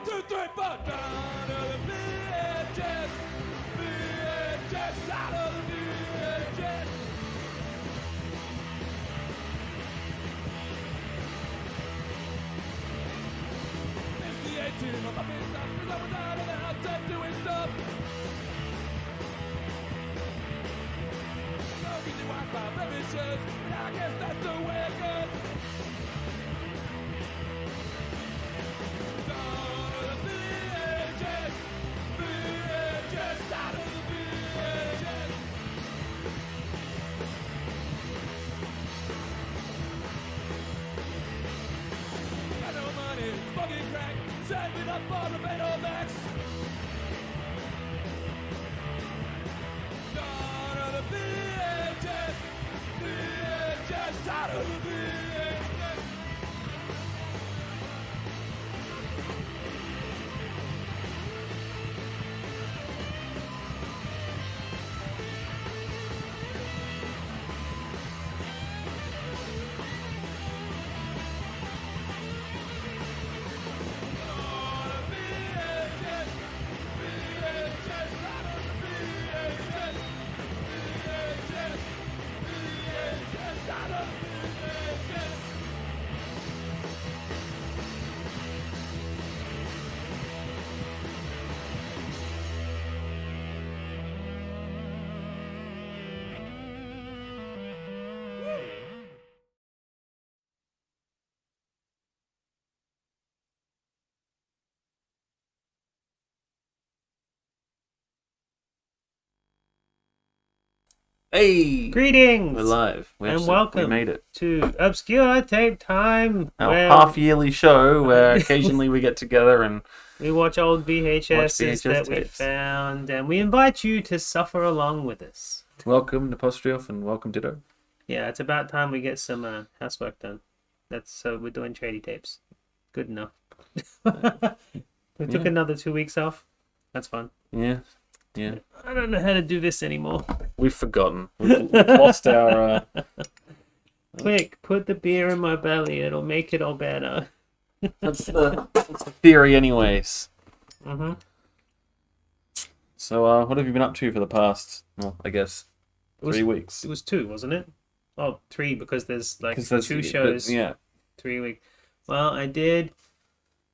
1, 2, 3, 4. Down to the VHS. VHS out of the VHS. It's the 18 of my business. Cause I was out of the house and doing stuff. No easy Wi-Fi blemishes, but I guess that's the way it goes. Down to the VHS. VHS out of the VHS. Got no money, smoking crack, saving up for the Betamax. Down to the VHS. VHS out of the VHS. Hey! Greetings! We're live. And welcome We made it. to Obscure Tape Time, Our where half-yearly show where occasionally we get together and... we watch old VHSs that we tapes. found, and we invite you to suffer along with us. Welcome, Apostrophe, and welcome, Ditto. Yeah, it's about time we get some housework done. So we're doing tradie tapes. Good enough. We took another 2 weeks off. That's fun. Yeah. I don't know how to do this anymore. We've forgotten. We've lost our... Quick, put the beer in my belly. It'll make it all better. That's the theory anyways. Mm-hmm. So, what have you been up to for the past, well, I guess, 3 weeks? It was 2, wasn't it? Oh, 3, because there's like 'Cause there's 2 shows. Yeah. 3 weeks. Well, I did.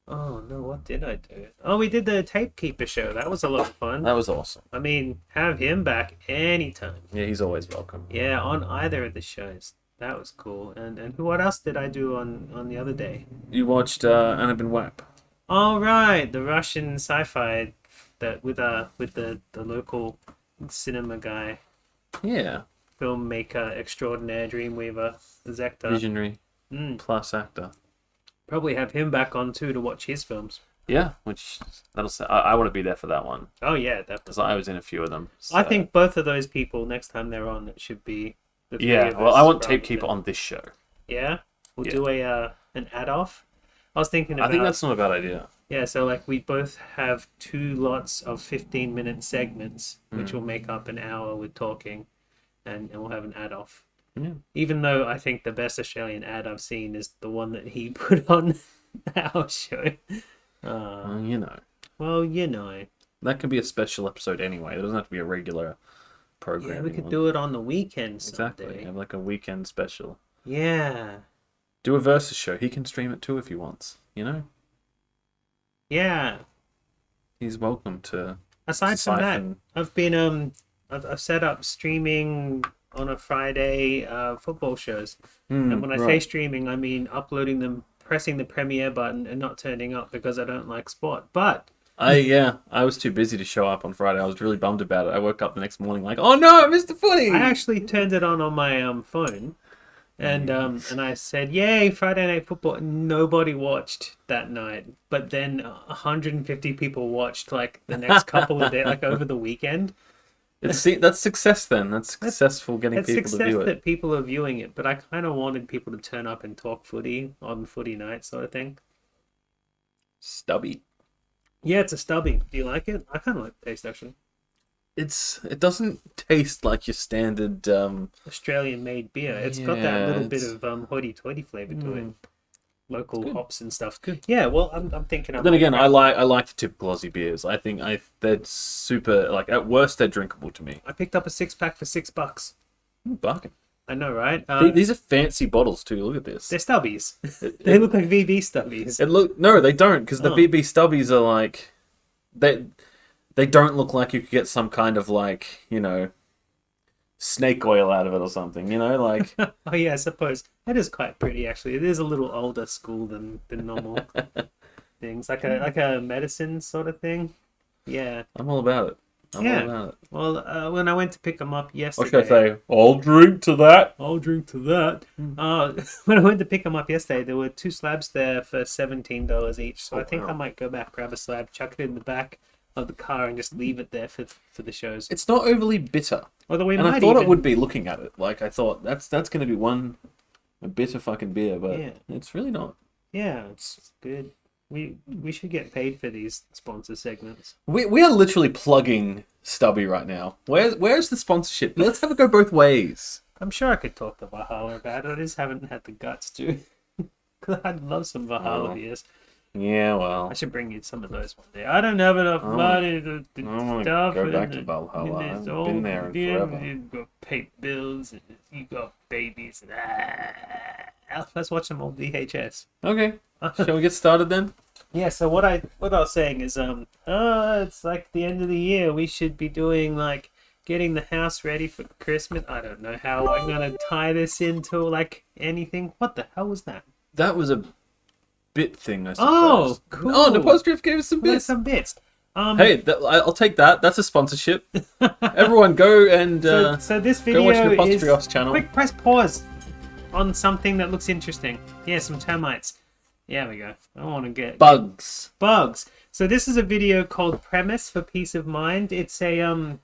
Oh no, what did I do? Oh, we did the Tape Keeper show. That was a lot of fun. That was awesome. I mean, have him back anytime. Yeah, he's always welcome. Yeah, on either of the shows. That was cool. And what else did I do on the other day? You watched Annabin Wap. Oh right, the Russian sci-fi that with the local cinema guy, Yeah. filmmaker extraordinaire, Dreamweaver, Zector. Visionary Mm. plus actor. Probably have him back on too to watch his films. Yeah, which that'll say I want to be there for that one Oh yeah, definitely. because I was in a few of them. I so- think both of those people next time they're on, it should be the three Yeah, of well, us I want rather Tape Keeper than- on this show. Yeah, we'll Yeah. do an ad off. I was thinking about. I think that's not a bad idea. Yeah, so like we both have 2 lots of 15-minute segments, which will make up an hour with talking, and we'll have an ad off. Yeah. Even though I think the best Australian ad I've seen is the one that he put on our show. You know, Well, you know. that could be a special episode anyway. It doesn't have to be a regular program. Yeah, we could do it on the weekend someday. Exactly. Have like a weekend special. Yeah. Do a versus show. He can stream it too if he wants. You know, Yeah. he's welcome to. Aside from that, siphon. I've been I've set up streaming on a Friday football shows. And when I say streaming, I mean uploading them, pressing the premiere button and not turning up because I don't like sport. But I was too busy to show up on Friday. I was really bummed about it. I woke up the next morning like, oh no, I missed the footy. I actually turned it on my phone, and I said, "Yay, Friday Night Football!" Nobody watched that night, but then 150 people watched like the next couple of days, like over the weekend. That's success then. That's successful getting It's people to success view it. that people are viewing it, but I kind of wanted people to turn up and talk footy on footy night, sort of thing. Stubby. Yeah, it's a stubby. Do you like it? I kind of like the taste actually. It doesn't taste like your standard. Australian made beer. It's got that Yeah, little bit it's- of hoity-toity flavor to it. local hops and stuff. Good. Yeah, well, I'm thinking. Then again, I like the typical Aussie beers. I think they're super, like, at worst they're drinkable to me. I picked up a 6-pack for $6. Bargain. I know, right? These are fancy bottles too. Look at this. They're stubbies. They look like VB stubbies. No, they don't, because the BB stubbies are like they don't look like you could get some kind of, like, you know, snake oil out of it or something. You know, like. Oh yeah, I suppose it is quite pretty actually. It is a little older school than normal things, like a medicine sort of thing. Yeah, I'm all about it. I'm all about it. Well, when I went to pick them up yesterday, What should I say? I'll drink to that. I'll drink to that. When I went to pick them up yesterday, there were 2 slabs there for $17 each. So I think I might go back, grab a slab, chuck it in the back of the car, and just leave it there for the shows. It's not overly bitter. Although we and might I thought even... it would be, looking at it. Like, I thought that's going to be a bitter fucking beer, but it's really not. Yeah, it's good. We should get paid for these sponsor segments. We are literally plugging Stubby right now. Where's the sponsorship? Let's have it go both ways. I'm sure I could talk to Valhalla about it. I just haven't had the guts to. Because I'd love some Valhalla beers. Yeah, well. I should bring you some of those one day. I don't have enough money to I want to stuff. go back to Valhalla. I've been there forever. You've got pay bills, and you got babies. Let's watch some old VHS. Okay. Shall we get started then? Yeah, so what I was saying is, it's like the end of the year. We should be doing, like, getting the house ready for Christmas. I don't know how I'm going to tie this into, like, anything. What the hell was that? That was a bit thing, I suppose. Oh, cool. Oh, the Postgriff gave us some Well, bits. some bits. Hey, I'll take that. That's a sponsorship. Everyone go and so this go watch video the is... Postgriff's channel. Quick, press pause on something that looks interesting. Yeah, some termites. Yeah, we go. I want to get... Bugs. So this is a video called Premise for Peace of Mind. It's a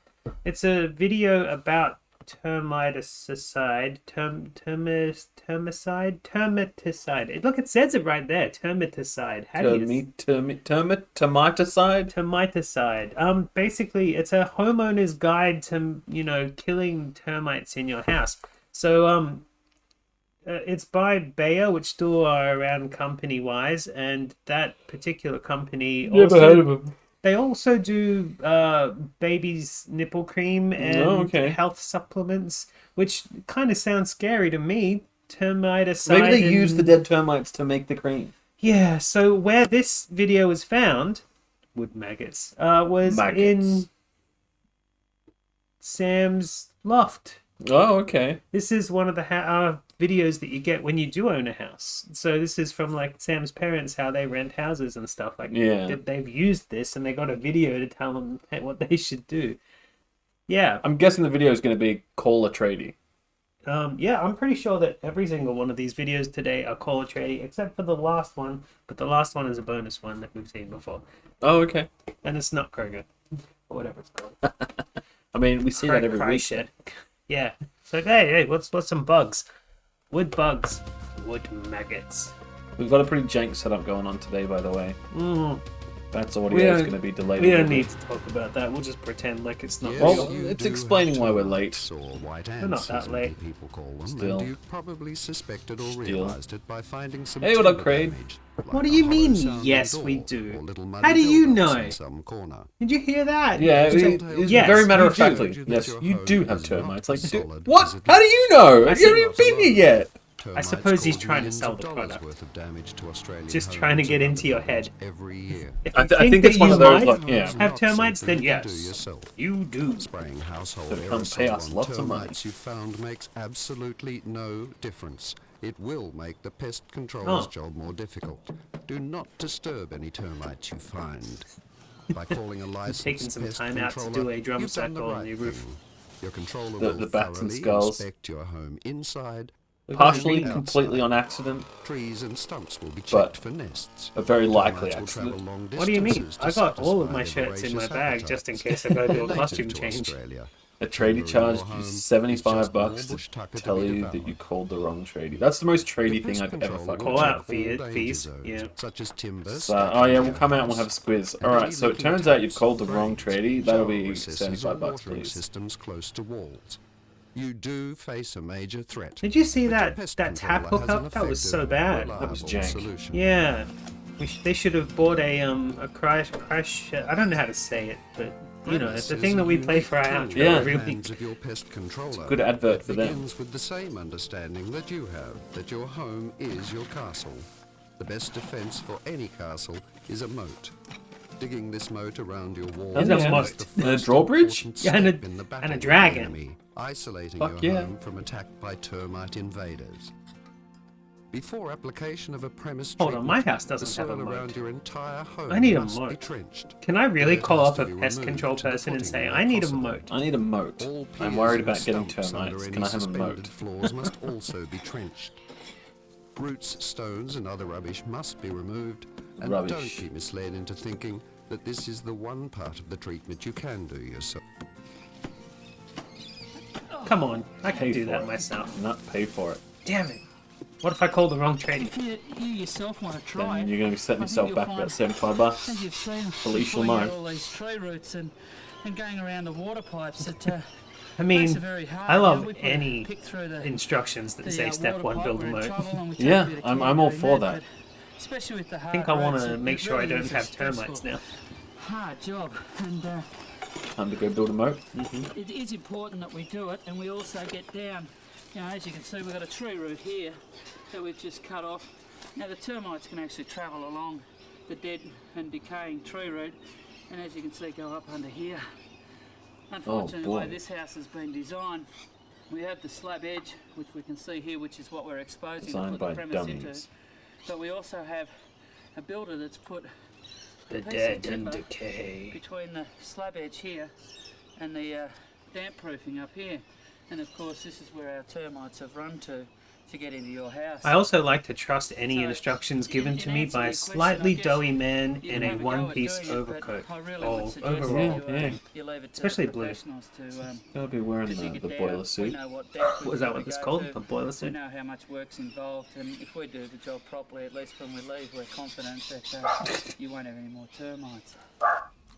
video about termiticide. Termiticide. Look, it says it right there. Termiticide. How do you... Termiticide? Termiticide. Basically, it's a homeowner's guide to, you know, killing termites in your house. So, it's by Bayer, which still are around company-wise, and that particular company Never heard of them. They also do baby's nipple cream and health supplements, which kind of sounds scary to me. Termiticide. Maybe they use the dead termites to make the cream. Yeah, so where this video was found, wood maggots, was in Sam's loft. Oh, okay. This is one of the videos that you get when you do own a house. So this is from, like, Sam's parents, how they rent houses and stuff. Like, they've used this and they got a video to tell them what they should do. Yeah. I'm guessing the video is going to be call a tradie. Yeah, I'm pretty sure that every single one of these videos today are call a tradie, except for the last one. But the last one is a bonus one that we've seen before. Oh, okay. And it's not Kroger, or whatever it's called. I mean, we see that every week. Shit. Yeah. So hey, what's some bugs? Wood bugs. Wood maggots. We've got a pretty jank setup going on today, by the way. That's audio is going to be delayed. We don't need to talk about that. We'll just pretend like it's not. Well, it's explaining why we're late. We're not that late. Still. Hey, what up, Craig? What do you mean, yes, we do? How do you know? Did you hear that? Yeah, yes, very matter of factly. Yes, you do have termites. Like, what? How do you know? You haven't even been here yet. I suppose he's trying to sell the product. Just trying to get into your head. If I think it's one of those, like, have termites, then yes, you do. Come pay us lots of money. You found makes absolutely no difference. It will make the pest controller's job more difficult. Do not disturb any termites you find. By calling a licensed taking some pest time out to do a drum cycle on your roof. Your controller The will bats and thoroughly skulls. inspect your home inside. Partially, completely on accident, Trees and stumps will be but checked for nests. a very likely Termites will travel accident. long What do you mean? distances to I got all of satisfy my their shirts in my voracious bag just in appetites. case I go to a Native costume to change. Australia. A tradie charged you Your home is $75 just more to bush tucker to tell be you devoured. that you called the wrong tradie. That's the most tradie thing I've ever fucking Call heard. out fees, yeah. Such as timber, So, oh yeah, we'll come out and we'll have a squiz. Alright, so it turns out you've called the wrong tradie. That'll be $75, please. systems close to walls. You do face a major threat. Did you see but your that pest tap controller has an hookup? That was so effective, bad. That was reliable jank. solution. Yeah, they should have bought a crash. I don't know how to say it, but you know, it's the thing that we play for our outro Yeah. every Plans week. of your pest controller. Good advert for them. Begins with the same understanding that you have, that your home is your castle. The best defense for any castle is a moat. Digging this moat around your wall Is a is moat. the And a first drawbridge? important Yeah, and step a- in the battle and a with the dragon. enemy, isolating Fuck your yeah. home from attack by termite invaders. Before application of a premise Hold on, my treatment, house doesn't the have a soil moat. around your entire home I need a must be moat. trenched. Can I really Dirt call has up to a be pest removed control to the person and footing say, where I need a possible. moat? I need a moat. All I'm piers worried and about getting stumps under termites. any Can I have a suspended moat? floors must also be trenched. Roots, stones, and other rubbish must be removed, and Rubbish. don't be misled into thinking that this is the one part of the treatment you can do yourself. Come on, I can Pay do for that it. myself. Not pay for it. Damn it. What if I call the wrong tradie? If you yourself want to try Then it, you're going to be setting I think yourself you'll back find, about 75 bucks. as you've seen, Felicia pulling out Mo. all these tree roots and going around the water pipes, it I makes it mean, very hard. I love we put any a pick through the, instructions that the say step water one, pipe, build a we're in moat. trouble and we take Yeah, a bit of I'm care all doing for that. but especially with the I hard think I want roads, to it make sure I really don't is a have termites stressful, now. Hard job, and Time to go build a moat. it is important that we do it, and we also get down. You know, as you can see, we've got a tree root here that we've just cut off. Now the termites can actually travel along the dead and decaying tree root, and as you can see, go up under here. Unfortunately, the way boy. this house has been designed, we have the slab edge, which we can see here, which is what we're exposing Designed to by put the premise dummies. into. But we also have a builder that's put a The piece of dead and timber decay. between the slab edge here and the damp proofing up here. And of course, this is where our termites have run to get into your house. I also like to trust any So, instructions given to in me answer to by a your question, slightly I guess doughy man you in can a have a go at one-piece doing it, but overcoat. I really or would suggest overall. that Yeah. you leave it to Especially the blue. professionals to Gotta be wearing dig it the down. boiler We suit. know what depth What is we've that got what to it's go called? to. A boiler We suit? know how much work's involved, and if we do the job properly, at least when we leave, we're confident that you won't have any more termites.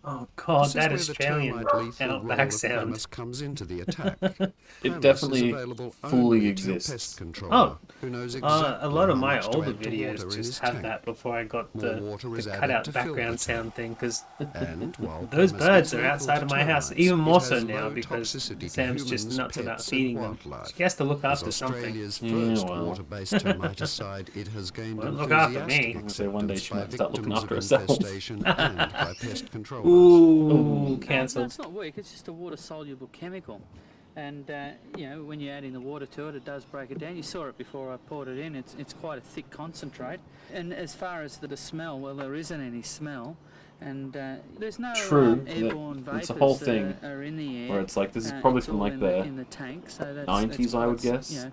Oh god, This is that where Australian the termite lethal role outback of sound. premise comes into the attack. It Premise definitely is available fully only to a exists. pest controller Oh, who knows a exactly lot of how my much to older add to videos water in just his have tank. that before I got More water is the added cutout to fill the background tank. sound thing, because And while those premise birds is are lethal outside to of my house, termites, even it more has so now low because toxicity to Sam's just humans, nuts about pets, feeding and them. wildlife. She has to look As after something. Australia's Yeah, first well. water-based termiticide, it has gained Well, look after enthusiastic me. I'm gonna say one day acceptance she by might start looking victims after of herself. infestation and by pest controllers. Ooh, No, cancelled. it's not weak, it's just a water-soluble chemical. And, you know, when you're adding the water to it, it does break it down. You saw it before I poured it in. It's quite a thick concentrate. And as far as the smell, well, there isn't any smell. And there's no True, airborne that- vapors it's a whole that thing are in the air. Where it's like, this is probably It's from all like in the in the tank, so that's 90s, I would guess. You know,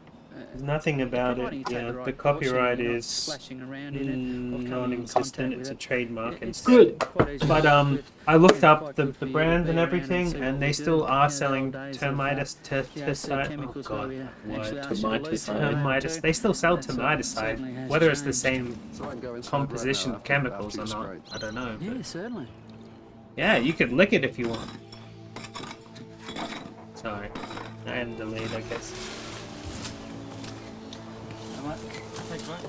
There's nothing about providing you it. take Yeah, right the precaution, copyright you're not is splashing around in it or coming in non-existent. contact It's with a it. trademark It's instead. quite easy to But work with. I looked And up quite the good for you to brand be and around everything, see what and we they do. still You are know, the selling old days of, termitus you know, termiticide. Oh chemicals god, where we what? actually asked you to leave some Termiticide. around Termitus. too. They still sell That certainly termiticide. has Whether it's the changed. same So I can go inside composition right of now chemicals or after not, you I don't know. Yeah, But certainly. yeah, you could lick it if you want. Sorry, I am delayed, I guess.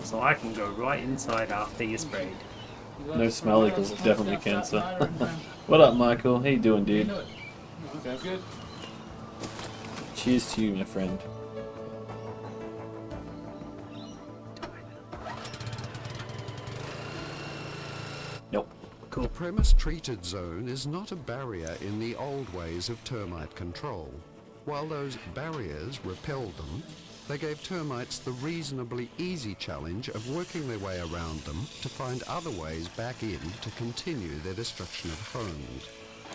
So I can go right inside after you sprayed. No smell equals definitely cancer. What up, Michael? How you doing, dude? Sounds good. Cheers to you, my friend. Nope. The premise-treated zone is not a barrier in the old ways of termite control. While those barriers repelled them, they gave termites the reasonably easy challenge of working their way around them to find other ways back in to continue their destruction of homes.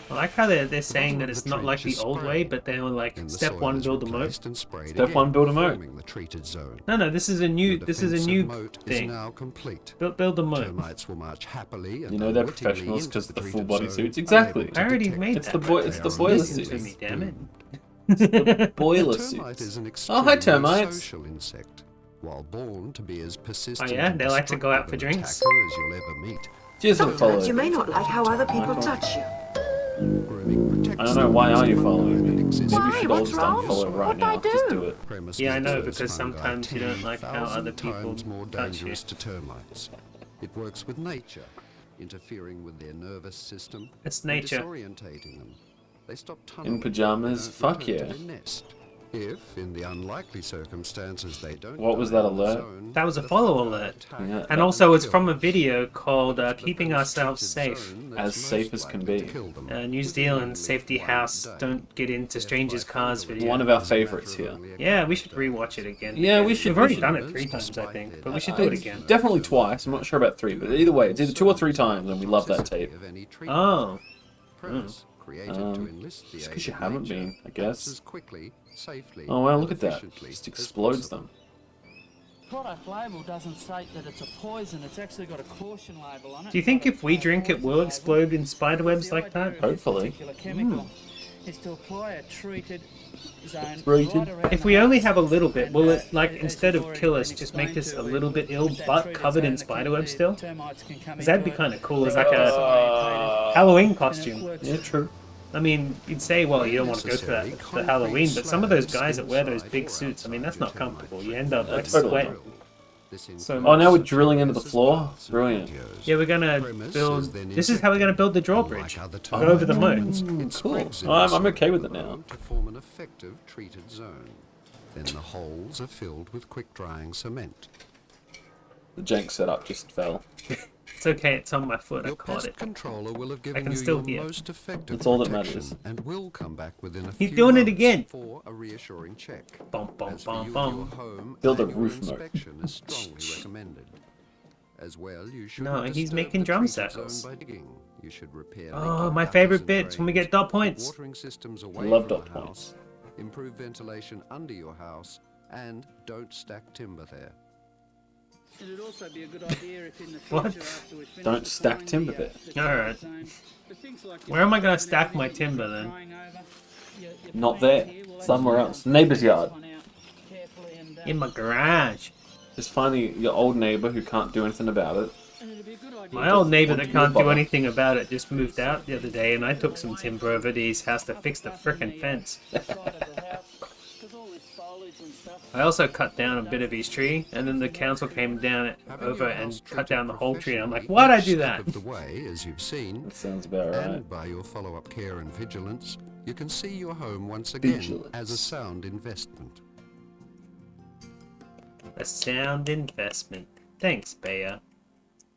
I like how they're saying bottom that of it's the not like trench the is old sprayed, way, but they were like Then the step soil one, is build a moat. replaced and sprayed Step again, one, build a moat. forming the treated zone. No, this is a new. The This is a defensive new moat thing. is now complete. Build a moat. Termites will march happily and You know they're unwittingly professionals into because the full treated body zone, suits. Exactly. unable to I already detect made It's that. the it's the boiler Listen to suits. me, damn it. The boiler Termite is suits. an Oh, hi, extremely termites. social insect. While born to be as persistent Oh, yeah? and They like to go out destructive for an drinks? attacker as you'll ever meet. Cheers for Sometimes you following. may not like how other people Michael. touch you. Grooming protects I don't know, them why as are a you following fundamental me? Physics is Maybe we Why? should all What's just wrong? unfollow right What'd now. I Just do? do it. Premise Yeah, I is know, those because fungi sometimes you don't like how 10,000 other people times more touch dangerous you. to termites. It works with nature, interfering with their nervous system. It's and nature. disorientating them. They stop tunneling. pajamas? They don't Fuck return yeah. to their nest. If, in the unlikely circumstances they don't What was die that in the alert? zone, That was a the follow fungi alert. attack Yeah. And and also, it's kill from a them. video called It's the Keeping first Ourselves treated Safe. zone As that's safe most as can likely to be. kill them New within Zealand only Safety 1 House. day. Don't get into Death strangers' by cars fungal video. One of our is a matter favourites of here. only a Yeah, couple we of should days. rewatch it again. Yeah, we because should- We've already we done should. it 3 times, I think, but we should I- do it again. Definitely twice. I'm not sure about 3, but either way, it's either 2 or 3 times, and we love that tape. Oh, Premise created to enlist the Just aid because you of haven't nature, been, I acts guess. as quickly, safely, Oh well, and look at that. efficiently Just as explodes possible. them. Product label doesn't state that it's a poison. It's actually got a caution label on it. do you think not if a- we not a drink it poison will label. explode in spiderwebs The like idea that? of this Hopefully. particular chemical is to apply a treated zone Treated. right around If the we only house. have a little bit, And, will it, like, as instead you've of already kill us, been just make explained us to, a little bit ill, with that but treated covered in zone, spiderwebs the still? termites can come Because that'd be into it, kind of cool as they like get a disorientated, Halloween and it costume. works Yeah, true. I mean, you'd say, well, you don't want to go for that Necessary for Halloween, but some of those concrete guys that wear those slabs big inside suits, I mean, or that's not outside your comfortable. termite You end up like totally. sweating. This So includes much. Oh, now we're such drilling into the areas as floor? baths and Brilliant. patios. Yeah, we're gonna Premise build. is then This is how we're gonna build the injected. drawbridge. Unlike other Go over the moat. termites, it Cool. spreads in I'm the okay with it soil now. to form an effective treated zone. Then the holes are filled with quick-drying cement. The jank setup just fell. It's okay. It's on my foot. I Your caught pest it. controller will have given can you still your hear. most effective That's all that protection matters. and will come back within a He's few doing it months again. for a reassuring check. Bum bum As for bum you, bum. your home Build a annual roof moat. inspection is strongly recommended. As well, you should No, not he's disturb making the drum treated zone circles. by digging. You should repair Oh, leaking my gutters favorite and bits when we drains, get dot keep points. watering systems away Love from dot the points. house, improve ventilation under your house, and don't stack timber there. It'd also be a good idea if in the future What? after we finish Don't stack applying timber the, there. the Alright. zone, the things like Where am I gonna your stack my everything timber you're then? drying over, your Not plants there. here will Somewhere actually else. Neighbour's take this yard. one out carefully and, In my garage. Just finding your old neighbour who can't do anything about it. and it'd be a good idea My old neighbour What that do can't you do bother? anything about it just moved out the other day, and I took some timber over to his house to fix the frickin' fence. side of the house, 'cause all this foliage and stuff. I also cut down a bit of his tree, and then the council came down Having over your and house cut treated down the whole tree. And I'm like, professionally why'd I each do step that? of the way, as you've seen, That sounds about right. and by your follow-up care and vigilance, you can see your home once again Vigilance. as a sound investment. A sound investment. Thanks, Bayer.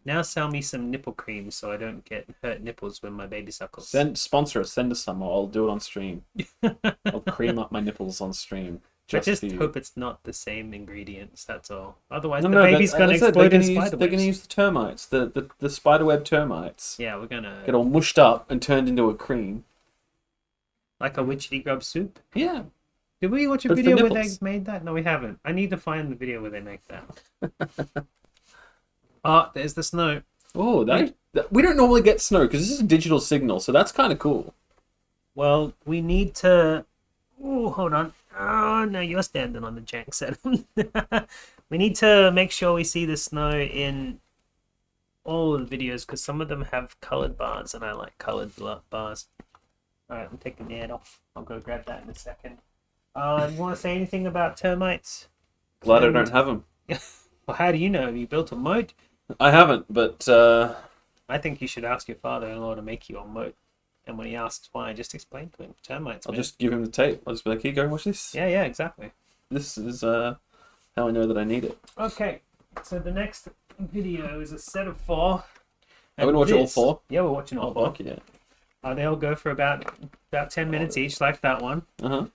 Now sell me some nipple cream so I don't get hurt nipples when my baby suckles. Sponsor us. Send us some. I'll do it on stream. I'll cream up my nipples on stream. I just for you. hope it's not the same ingredients, that's all. Otherwise, No, the no, baby's that- gonna that's it. explode in They're gonna spiderwebs. use the termites, the spiderweb termites. Yeah, we're gonna... Get all mushed up and turned into a cream. Like a witchetty grub soup. Yeah. Did we watch a But for video where they nipples. made that? No, we haven't. I need to find the video where they make that. Oh, there's the snow. Oh, we don't normally get snow because this is a digital signal, so that's kind of cool. Well, we need to... Oh, hold on. Oh, no, you're standing on the jank set. We need to make sure we see the snow in all of the videos because some of them have colored bars and I like colored bars. Alright, I'm taking the ad off. I'll go grab that in a second. You want to say anything about termites? Glad I don't have them. Well, how do you know? You built a moat? I haven't, but I think you should ask your father-in-law to make you a moat. And when he asks why, just explain to him. Termites, I'll man. just give him the tape. I'll just be like, here you go, watch this. Yeah, yeah, exactly. This is how I know that I need it. Okay, so the next video is a set of 4. Are we gonna watch all 4? Yeah, we're watching all Oh, 4. fuck yeah. They all go for about 10 minutes each, like that one. Uh-huh.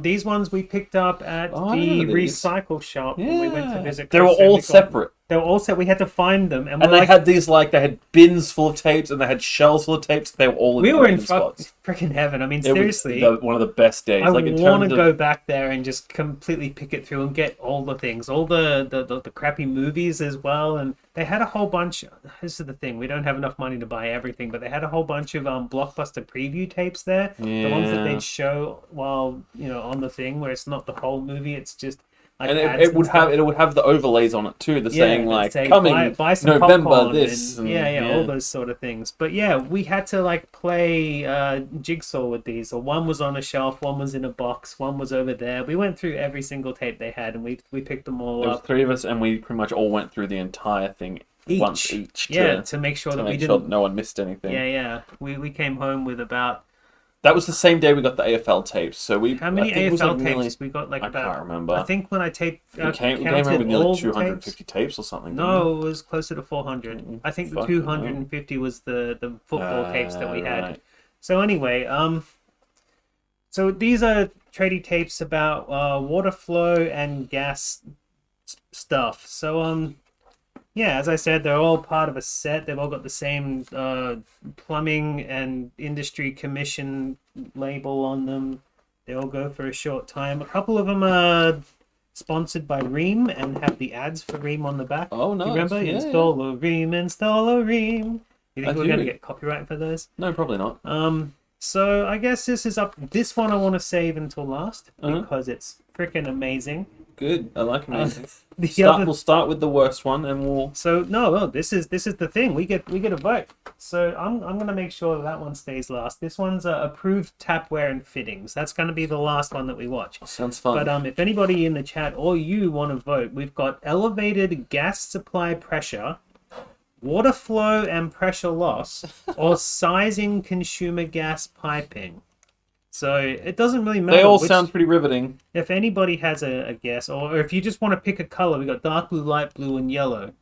These ones we picked up at Oh, I the remember these. recycle shop when we went to visit. They were Chris, and all we got- separate. They were all set. We had to find them, and And we're they like, had these, they had bins full of tapes, and they had shelves full of tapes. They were all in we were in random spots. freaking heaven. I mean, It was seriously. one of the best days. I Like, in want to terms of- go back there and just completely pick it through and get all the things, all the crappy movies as well. And they had a whole bunch. This is the thing: we don't have enough money to buy everything, but they had a whole bunch of blockbuster preview tapes there. The ones that Yeah. they'd show while on the thing, where it's not the whole movie; it's just like And ads it would stuff. have the overlays on it too. The saying that'd like say, coming buy some November popcorn this. and, and- all those sort of things. But yeah, we had to like play jigsaw with these. Or one was on a shelf, one was in a box, one was over there. We went through every single tape they had, and we picked them all There was up 3 of us, and we pretty much all went through the entire thing once each. to make sure to that we make sure didn't. no one missed anything. Yeah. We came home with about That was the same day we got the AFL tapes. So how many I think it was, AFL like, tapes? nearly- We got like I about. can't remember. I think when I taped, we came counted home with nearly all the 250 tapes. tapes or something. didn't No, it was closer to 400. I think the Fucking 250 was the football tapes that we had. right. So anyway, so these are tradie tapes about water flow and gas stuff. So yeah, as I said, they're all part of a set. They've all got the same plumbing and industry commission label on them. They all go for a short time. A couple of them are sponsored by Ream and have the ads for Ream on the back. Oh, nice. You remember? Yeah, Install a Ream, install a Ream. You think I we're going to do. get copyright for those? No, probably not. So I guess this is up. This one I want to save until last Uh-huh. because it's freaking amazing. Good. I like amazing. The We'll start with the worst one, and we'll. So no, this is the thing. We get a vote. So I'm gonna make sure that one stays last. This one's approved tapware and fittings. That's gonna be the last one that we watch. Sounds fun. But if anybody in the chat or you want to vote, we've got elevated gas supply pressure, water flow and pressure loss, or sizing consumer gas piping. So it doesn't really matter. They all which- sound pretty riveting. If anybody has a guess, or if you just want to pick a color, we got dark blue, light blue, and yellow.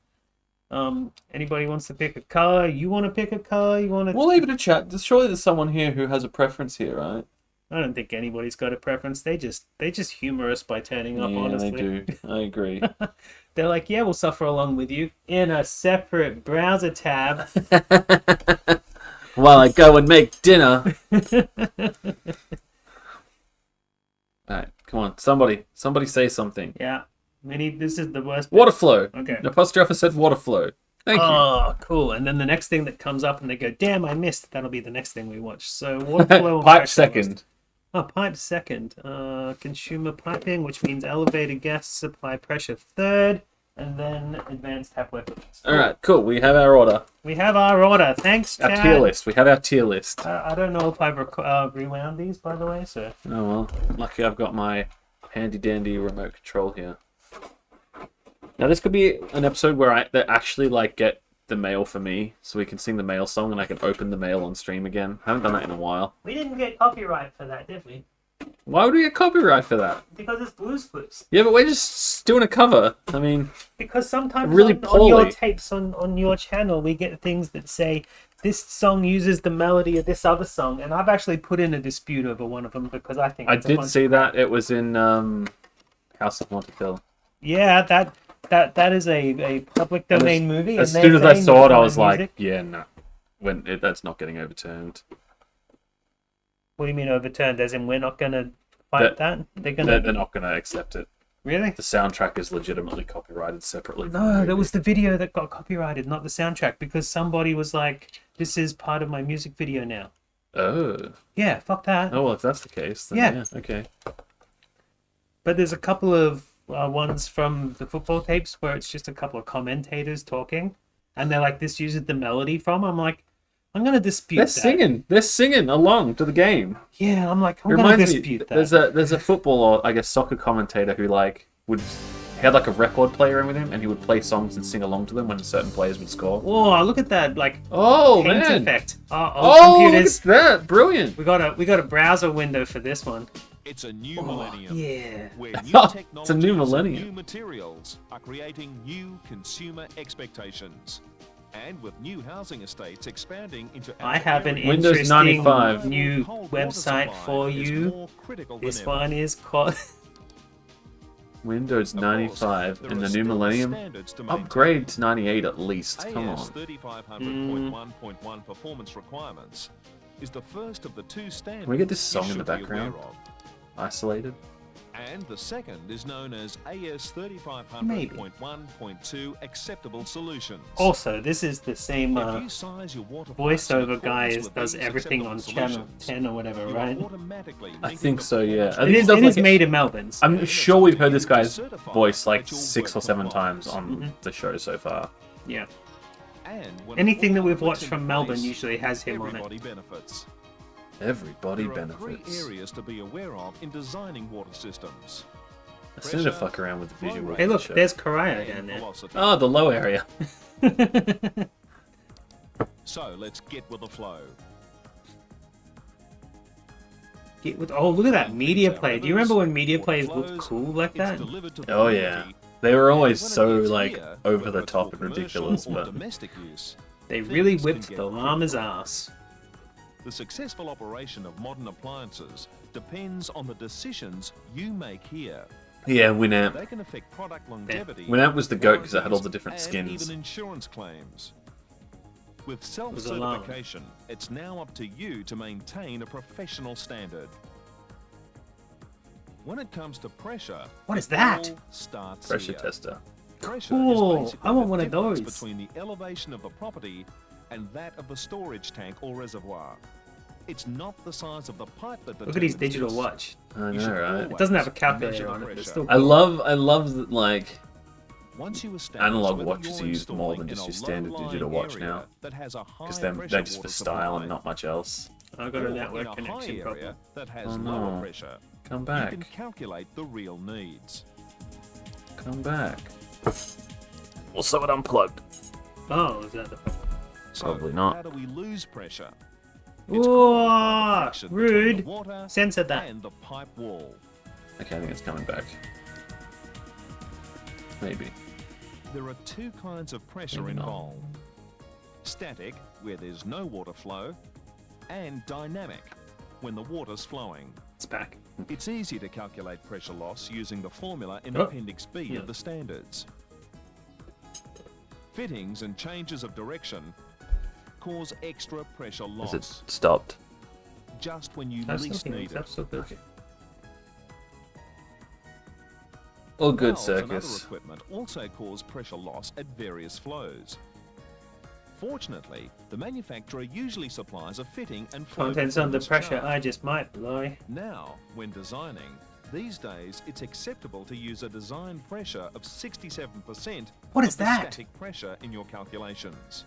Anybody wants to pick a color? You want to pick a color? You want to? We'll leave it a chat. Surely there's someone here who has a preference here, right? I don't think anybody's got a preference. They just humor us by turning up. Yeah, honestly, they do. I agree. They're like, yeah, we'll suffer along with you in a separate browser tab. While I go and make dinner. Alright, come on. Somebody say something. Yeah, this is the worst. bit. Water flow. Okay. The apostrophe said water flow. Thank you. Oh, cool. And then the next thing that comes up and they go, damn, I missed. That'll be the next thing we watch. So water flow and Pipe pressure second. loss. Oh, pipe second. Consumer piping, which means elevated gas supply pressure third. And then advanced tapware. Alright, cool. We have our order. We have our order. Thanks, Our chat. tier list. We have our tier list. I don't know if I've rewound these, by the way, so... Oh well. Lucky I've got my handy dandy remote control here. Now this could be an episode where they actually like get the mail for me, so we can sing the mail song and I can open the mail on stream again. I haven't done that in a while. We didn't get copyright for that, did we? Why would we get copyright for that? Because it's Blues Clues. Yeah, but we're just doing a cover. I mean, Because sometimes Really on your poorly. tapes on your channel, we get things that say, this song uses the melody of this other song, and I've actually put in a dispute over one of them because I think I it's a did bunch see of that. It was in House of Montefiore. Yeah, that is a public domain movie. As and soon as they're I saying saw it, that I kind was of like, music- yeah, no. That's not getting overturned. What do you mean overturned? As in we're not going to fight that? They're going to... They're not going to accept it. Really? The soundtrack is legitimately copyrighted separately. from the No, that movie. was the video that got copyrighted, not the soundtrack, because somebody was like, this is part of my music video now. Oh. Yeah, fuck that. Oh, well, if that's the case, then Yeah. yeah. Okay. But there's a couple of ones from the football tapes where it's just a couple of commentators talking, and they're like, this uses the melody from. I'm like, I'm going to dispute They're that. singing. They're singing along to the game. Yeah, I'm like, I'm It going to reminds me. dispute that. There's a football or I guess soccer commentator who like he had like a record player in with him, and he would play songs and sing along to them when certain players would score. Whoa, look at that, like, Oh paint man! effect. Oh, Computers. look at that! Brilliant. We got a browser window for this one. It's a new millennium. Yeah. Where new It's a technologies new and millennium. new materials are creating new consumer expectations. And with new housing estates expanding into I have an Windows interesting 95. new Cold water website supply for is you. more critical than This ever. one is called... Windows Of course, 95 there in are the new still millennium. standards to maintain. Upgrade to 98 at least. Come AS on. 3500.1.1 performance requirements is the first of the two standards we get this you song in the should be background? aware of. Isolated. And the second is known as AS Maybe. 3500.1.2 acceptable solutions. Also, this is the same If you size your water pipes in voiceover accordance guy with does these everything on acceptable channel solutions, 10 or whatever, you right? are automatically I meeting think the so, yeah. performance I think he It does is like made in Melbourne. so- I'm sure we've heard this guy's Certified voice like that your 6 or work 7 complies. times on the show so far. Yeah. And when Anything that all we've clicks watched into from Melbourne place, usually has him on it. everybody benefits. Everybody There are three benefits. areas to be aware of in designing water systems. I still need to fuck around with the flow visual. rate, Hey, look, show. there's Karaya down and there. velocity. Oh, the low area. So let's get with the flow. Oh, look at that media Things are play. Do you rivers, remember when media water plays flows, looked cool like it's that? delivered to the Oh yeah. community, They were always and when it so gets like here, over whether the it's top for and commercial ridiculous, or but domestic use, They really things can whipped get the critical. llama's ass. The successful operation of modern appliances depends on the decisions you make here. yeah, Winamp. They can affect product longevity. Winamp was the goat because it had all the different warranties, skins. and even insurance claims. With was a llama. self-certification, it's now up to you to maintain a professional standard. When it comes to pressure, What is it that? all starts Pressure here. tester. Pressure Cool. is basically I want the one of difference those. between the elevation of the property and that of the storage tank or reservoir. It's not the size of the pipe that Look at his determines digital this. watch. I You know, should right? It doesn't have a always calculator measure on the it, but pressure. still I love that like Once you establish analog whether watches you're are used more installing than in just a your standard low-lying digital watch area now, that has a because high they're pressure just for water style supply, and not much else. I got a or network in a high connection area problem. that has Oh, lower no. pressure. Come You back. can calculate the real needs. Come back. Also, it unplugged. Oh, is that the... So, Probably not. how do we lose pressure? Whoa, caused by the friction between rude. the water Censored that. and the pipe wall. Okay, I think it's coming back. Maybe. There are two kinds of pressure Maybe not. involved. Static, where there's no water flow, and dynamic, when the water's flowing. It's back. It's easy to calculate pressure loss using the formula in Oh, Appendix B yeah. of the standards. Fittings and changes of direction cause extra pressure Is loss it stopped? just when you That's least still need That's it. still good. All good, Valves and other circus. equipment also cause pressure loss at various flows. Fortunately, the manufacturer usually supplies a fitting and flow Contents under performance pressure. chart. I just might blow. Now, when designing, these days it's acceptable to use a design pressure of 67% What of is the that? static pressure in your calculations.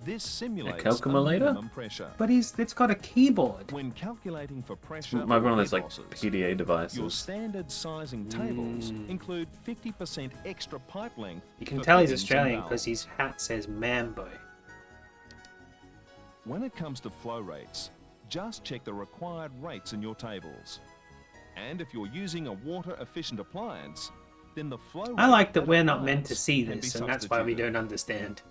This simulates calculator? minimum pressure. But it's got a keyboard. When calculating for pressure Might be or one of those heat like losses, PDA your devices. standard sizing tables include 50% extra pipe length. You can for tell he's fittings and Australian because valves. his hat says Mambo. When it comes to flow rates, just check the required rates in your tables. And if you're using a water-efficient appliance, then the flow I rate like that of we're not meant appliance to see can be this, and that's why we substituted. don't understand.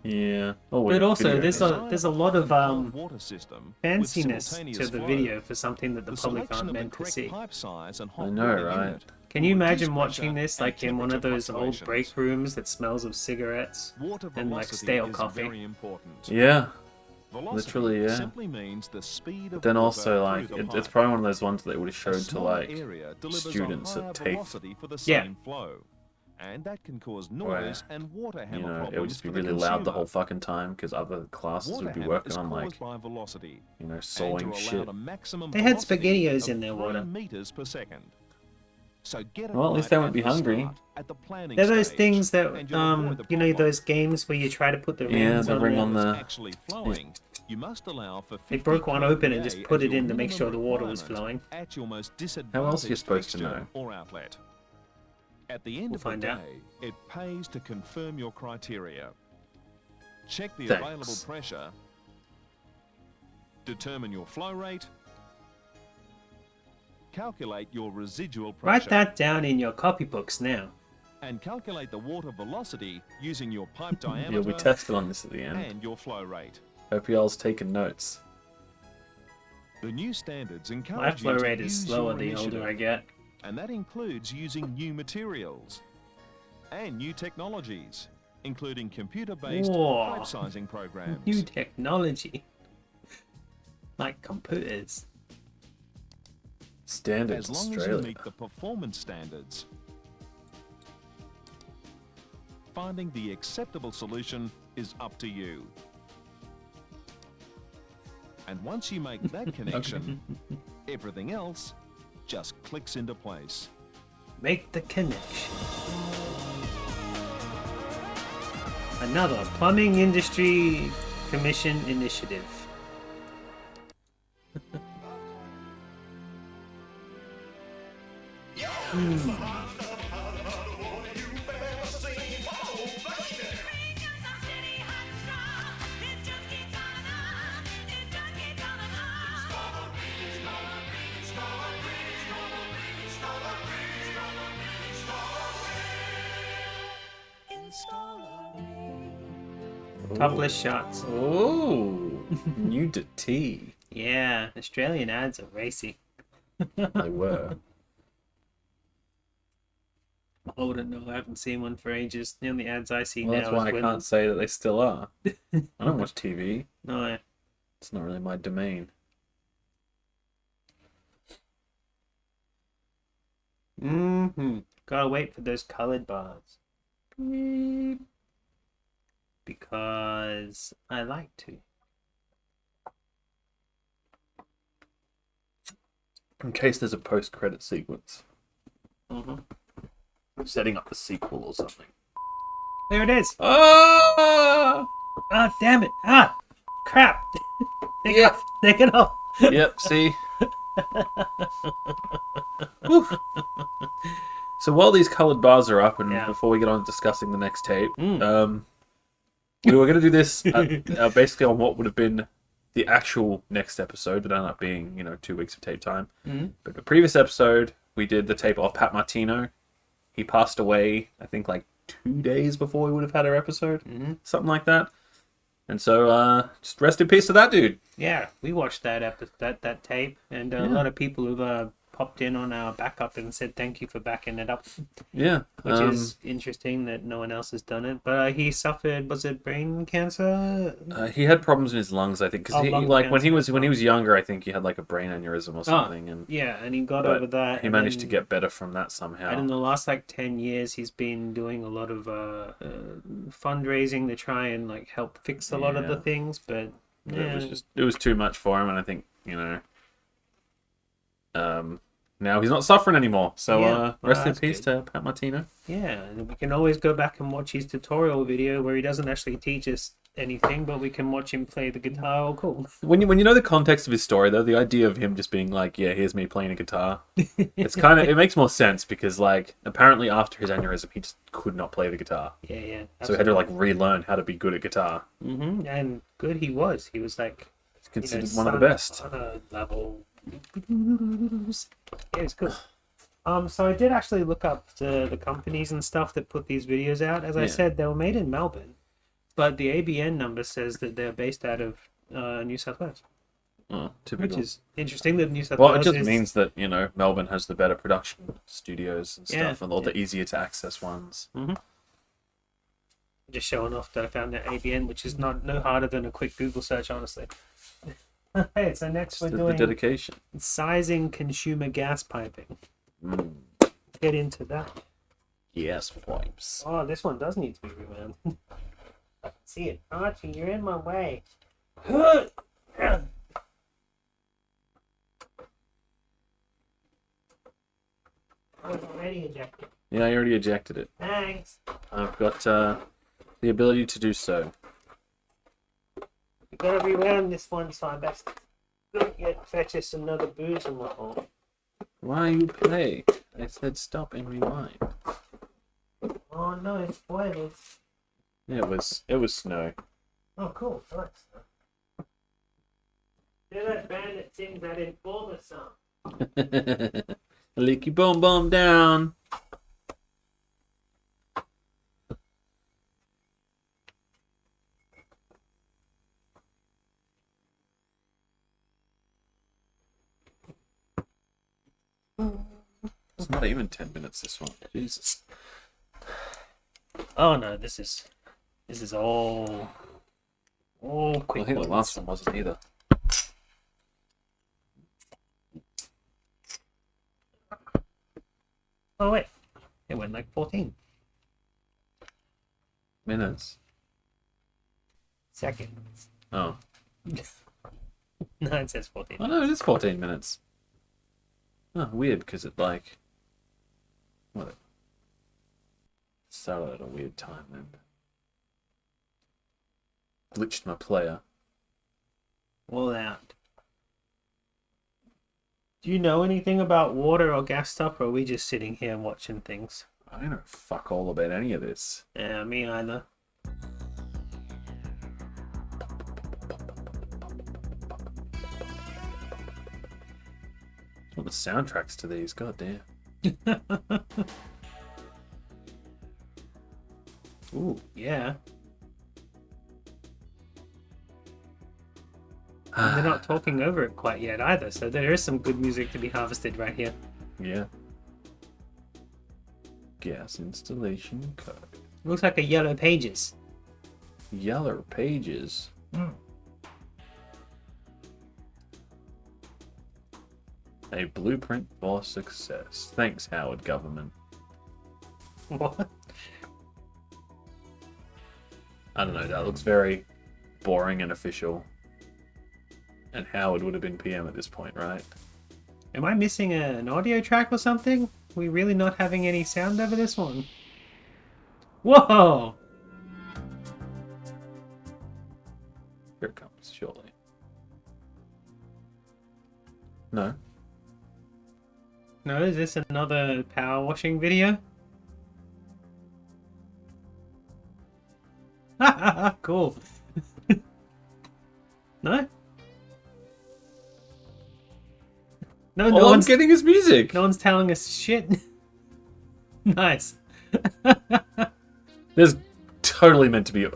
Yeah. Oh, But also, video there's games. there's a lot of water system with fanciness simultaneous to the flow. video for something that the The public selection aren't of the meant to correct see. pipe size and hot I know, water right? unit Can will you reduce imagine watching pressure this and like in one of temperature those old break fluctuations. rooms that smells of cigarettes? Water and, like, velocity stale is coffee? very important. Yeah. Velocity Literally, yeah. simply means the speed of But then water also, like, through the it's pipe. probably one of those ones that they would have A showed to smaller like area delivers a students higher at TAFE. velocity for the Yeah. same flow, and that can cause Where, noise and water You hammer know, problems it would just be for the really loud the consumer. whole fucking time because other classes Water would be hammer working is on caused like, by velocity, you know, and sawing you're shit. allowed a maximum They had velocity SpaghettiOs of in their 3 water. meters per second. So get it Well, at least right they won't at be the hungry. start, at the planning They're those stage, things that and you'll avoid the you know, problem. those games where you try to put the Yeah, rings the on ring the... on the- It's actually flowing. You must allow for They 50 broke one open and kPa just put as it your in to make minimum sure the water was requirement flowing. at your most How else are you disadvantaged supposed to fixture know? or outlet. At the end We'll of the find out. day, it pays to confirm your criteria. Check the Thanks. available pressure, determine your flow rate, calculate your residual pressure, Write that down in your copybooks now. and calculate the water velocity using your pipe Yeah, diameter we tested on this at the end. and your flow rate. Hope y'all's taking notes. The new standards My encourage flow you to rate is use slower your the older I initiative, get. and that includes using new materials and new technologies, including computer-based Whoa. pipe sizing programs. New technology. Like computers. Standards, as long as Australia. you meet the performance standards. Finding the acceptable solution is up to you. And once you make that connection, everything else just clicks into place. Make the connection. Another Plumbing Industry Commission initiative. Topless shots. Oh, nudity. Yeah, Australian ads are racy. They were. I wouldn't know. I haven't seen one for ages. The only ads I see Well, now that's why I is when... can't say that they still are. I don't watch TV. No. It's not really my domain. Gotta wait for those colored bars. Because I like to. In case there's a post-credit sequence. Mm-hmm. Setting up the sequel or something. There it is. Ah! Ah, damn it. Ah, crap. Take Yeah. it off. Take it off. Yep, see? Whew. So while these coloured bars are up, and Yeah. before we get on to discussing the next tape, Mm. we were going to do this basically on what would have been the actual next episode, but ended up being, 2 weeks of tape time. Mm-hmm. But the previous episode, we did the tape of Pat Martino. He passed away, I think, like 2 days before we would have had our episode. Something like that. And so, just rest in peace to that dude. Yeah, we watched that tape, and a lot of people have popped in on our backup and said thank you for backing it up, Yeah. which is interesting that no one else has done it. But he suffered, was it brain cancer? He had problems in his lungs, I think, because lung when he cancer. was younger, I think he had like a brain aneurysm or something, and Yeah, and he got but over that. he and managed then- to get better from that somehow. And in the last 10 years, he's been doing a lot of fundraising to try and help fix a lot of the Yeah. things. But It was too much for him, and I think now he's not suffering anymore. So Yeah, rest in that's peace good. to Pat Martino. yeah, and we can always go back and watch his tutorial video where he doesn't actually teach us anything, but we can watch him play the guitar. Oh, cool. When you know the context of his story, though, the idea of him just being like, "Yeah, here's me playing a guitar," it makes more sense because apparently after his aneurysm, he just could not play the guitar, Yeah. so he had to relearn how to be good at guitar. And good he was. He was He's considered one of the best. Level. Yeah, it's good. So I did actually look up the companies and stuff that put these videos out. As I Yeah. said, they were made in Melbourne, but the ABN number says that they're based out of New South Wales, Oh, typical. which is interesting. That New South Well, it Wales just is... means that Melbourne has the better production studios and Yeah, stuff, and all the easier to access ones. Just showing off that I found that ABN, which is no harder than a quick Google search, honestly. Okay, so next we're The doing dedication. sizing consumer gas piping. Get into that. Yes, pipes. Oh, this one does need to be rewound. See it, Archie, you're in my way. Already ejected. Yeah, I already ejected it. Thanks. I've got the ability to do so. We gotta rewound this one, so I best go get fetch us another booze and whatnot. Why you play? I said stop and rewind. Oh no, it's spoilers. Yeah, it was snow. Oh, cool. Nice. They're that band that sings that Informer song. Leaky boom boom down. It's not even 10 minutes, this one. Jesus. Oh no, this is all quick. I think the ones. last one wasn't either. Oh, wait. It went like 14 Minutes. seconds. Oh. No, it says 14. Oh no, it is 14 minutes. Oh, weird, because it like... What? It started at a weird time then. Glitched my player. All out. Do you know anything about water or gas stuff, or are we just sitting here and watching things? I don't know fuck all about any of this. Yeah, me either. I want the soundtracks to these, god damn. Ooh, yeah. And they're not talking over it quite yet either, so there is some good music to be harvested right here. Yeah. Gas installation code. Looks like a Yellow Pages. Yellow pages. A blueprint for success. Thanks, Howard government. What? I don't know, that looks very boring and official. And Howard would have been PM at this point, right? Am I missing an audio track or something? We really not having any sound over this one? Whoa! Here it comes, surely. No. No, is this another power washing video? Cool. No? No, All I'm getting is music. no one's telling us shit. Nice. There's totally meant to be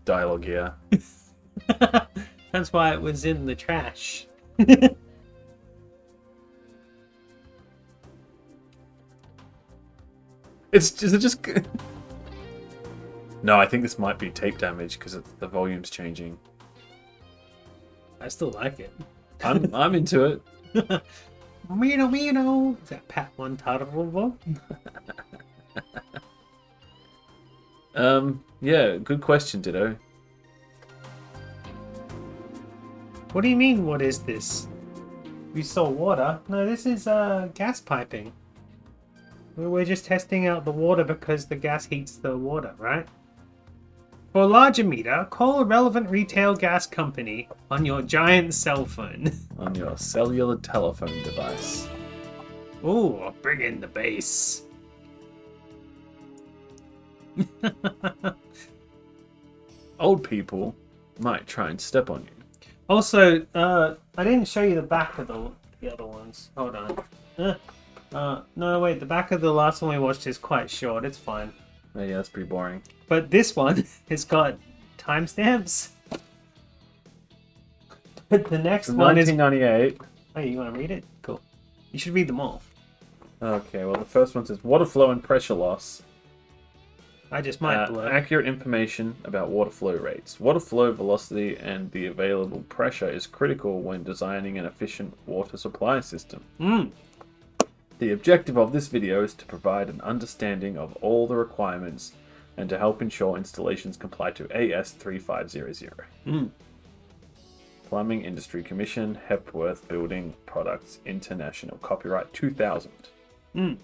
dialogue here. That's why it was in the trash. Is it just? No, I think this might be tape damage because the volume's changing. I still like it. I'm into it. Mino. Is that Pat Montalvo? Yeah, good question, Ditto. What do you mean, what is this? We saw water. No, this is gas piping. We're just testing out the water because the gas heats the water, right? For a larger meter, call a relevant retail gas company on your giant cell phone. On your cellular telephone device. Ooh, bring in the bass. Old people might try and step on you. Also, I didn't show you the back of the other ones. Hold on. No, wait, the back of the last one we watched is quite short. It's fine. Oh, yeah, that's pretty boring. But this one has got timestamps. But the next one is... 1998. Oh, you want to read it? Cool. You should read them all. Okay, well, the first one says water flow and pressure loss. I just might blur. Accurate information about water flow rates. Water flow velocity and the available pressure is critical when designing an efficient water supply system. The objective of this video is to provide an understanding of all the requirements and to help ensure installations comply to AS 3500. Plumbing Industry Commission, Hepworth Building Products International, copyright 2000. And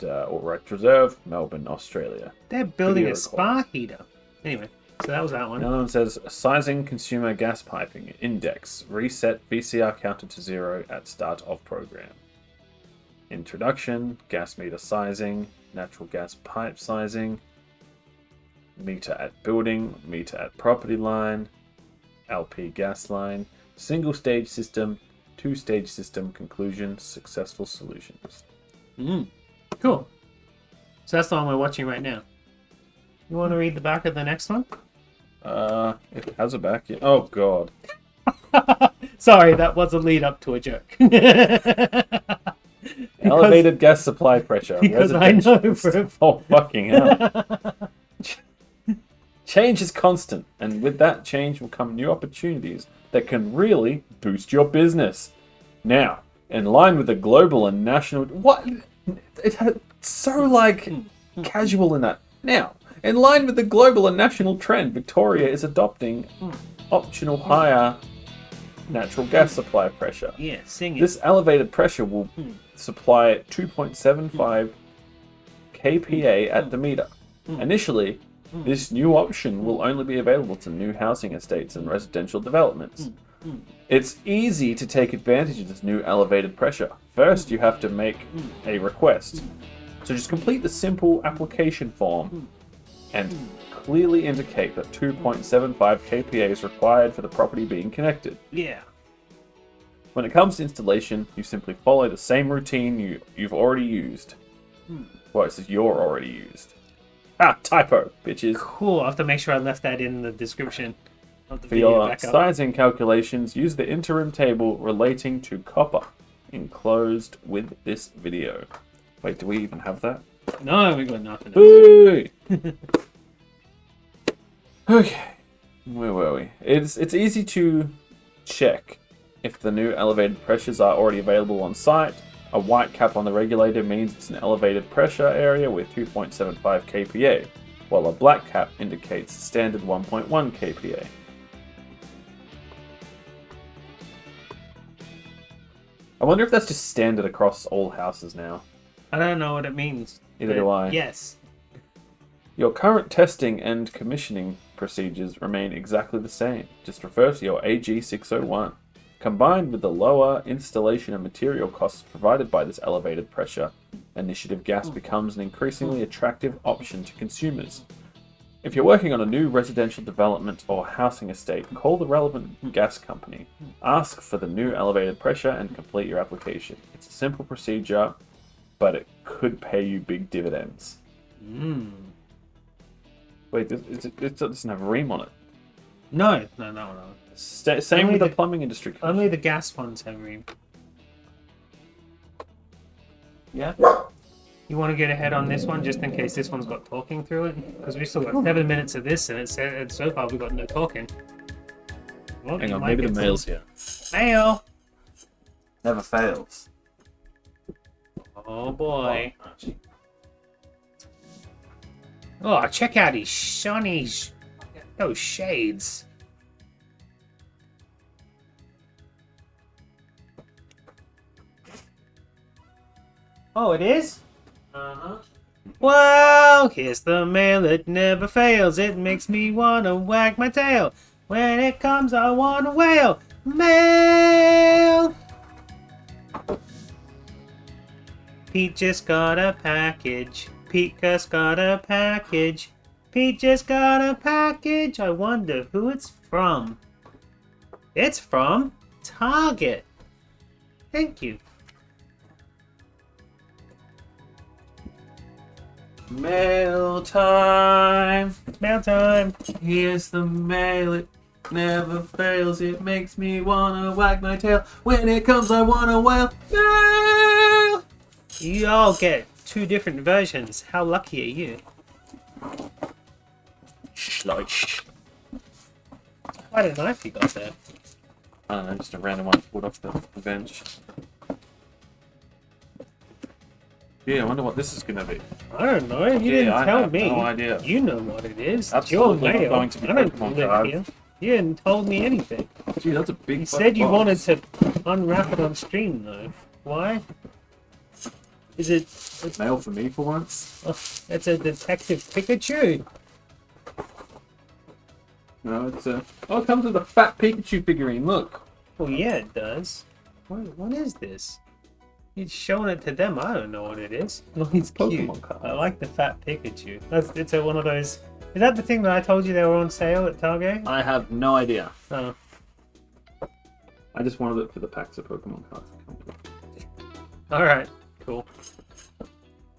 all rights reserved, Melbourne, Australia. They're building Video a spa heater. Anyway, so that was that one. Another one says, sizing consumer gas piping, index, reset VCR counter to 0 at start of program. Introduction, gas meter sizing, natural gas pipe sizing, meter at building, meter at property line, LP gas line, single stage system, two stage system, conclusion, successful solutions. Cool. So that's the one we're watching right now. You want to read the back of the next one? It has a back. Oh god. Sorry, that was a lead up to a joke. Elevated gas supply pressure. Because I know for a Oh fucking hell. Change is constant, and with that change will come new opportunities that can really boost your business. Now, In line with the global and national... What? It's so, like, casual in that. Now, in line with the global and national trend, Victoria is adopting optional higher natural gas supply pressure. Yeah, sing it. This elevated pressure will supply 2.75 kPa at the meter. Initially, this new option will only be available to new housing estates and residential developments. It's easy to take advantage of this new elevated pressure. First, you have to make a request. So just complete the simple application form and clearly indicate that 2.75 kPa is required for the property being connected. Yeah. When it comes to installation, you simply follow the same routine you've already used. Well, it says you're already used. Ah, typo, bitches. Cool. I have to make sure I left that in the description of the For video your back up. sizing calculations, use the interim table relating to copper enclosed with this video. Wait, do we even have that? No, we got nothing. Boo! Okay, where were we? It's easy to check if the new elevated pressures are already available on site. A white cap on the regulator means it's an elevated pressure area with 2.75 kPa, while a black cap indicates standard 1.1 kPa. I wonder if that's just standard across all houses now. I don't know what it means. Neither but do I. Yes. Your current testing and commissioning procedures remain exactly the same. Just refer to your AG 601. Combined with the lower installation and material costs provided by this elevated pressure, initiative gas becomes an increasingly attractive option to consumers. If you're working on a new residential development or housing estate, call the relevant gas company, ask for the new elevated pressure, and complete your application. It's a simple procedure, but it could pay you big dividends. Wait, it doesn't have a ream on it. No. Same Only with the the- plumbing industry. Only the gas ones have ream. Yeah. You want to get ahead on this one just in case this one's got talking through it? Because we still got 7 minutes of this and it said so far we've got no talking. Well, Hang you on, might maybe get the mail's here. some mail. Never fails. Oh boy. Oh, check out these shinies. Those shades. Oh, it is? Uh-huh. Well, here's the mail, it never fails. It makes me wanna wag my tail. When it comes, I wanna wail. Mail! Pete just got a package. Pete just got a package. Pete just got a package. I wonder who it's from. It's from Target. Thank you. Mail time. Mail time. Here's the mail. It never fails. It makes me wanna wag my tail. When it comes, I wanna wail. Mail. You all get 2 different versions. How lucky are you? Schleich. Quite a knife you got there. I don't know, just a random one pulled off the bench. Yeah, I wonder what this is gonna be. I don't know. You Yeah, didn't I tell have me. no idea. You know what it is. Absolutely It's not your mail. going to be I don't Pokemon live cards. here. You hadn't told me anything. Gee, that's a big. You said you wanted to unwrap it on stream, though. Why? Is it? It's, mail for me for once. it's a Detective Pikachu. No, it's a. Oh, it comes with a fat Pikachu figurine. Look. Well, yeah, it does. What is this? He's showing it to them. I don't know what it is. Look, it's Cute. Pokemon cards. I like the fat Pikachu. It's one of those. Is that the thing that I told you they were on sale at Target? I have no idea. Oh. I just wanted it for the packs of Pokemon cards. All right. Cool.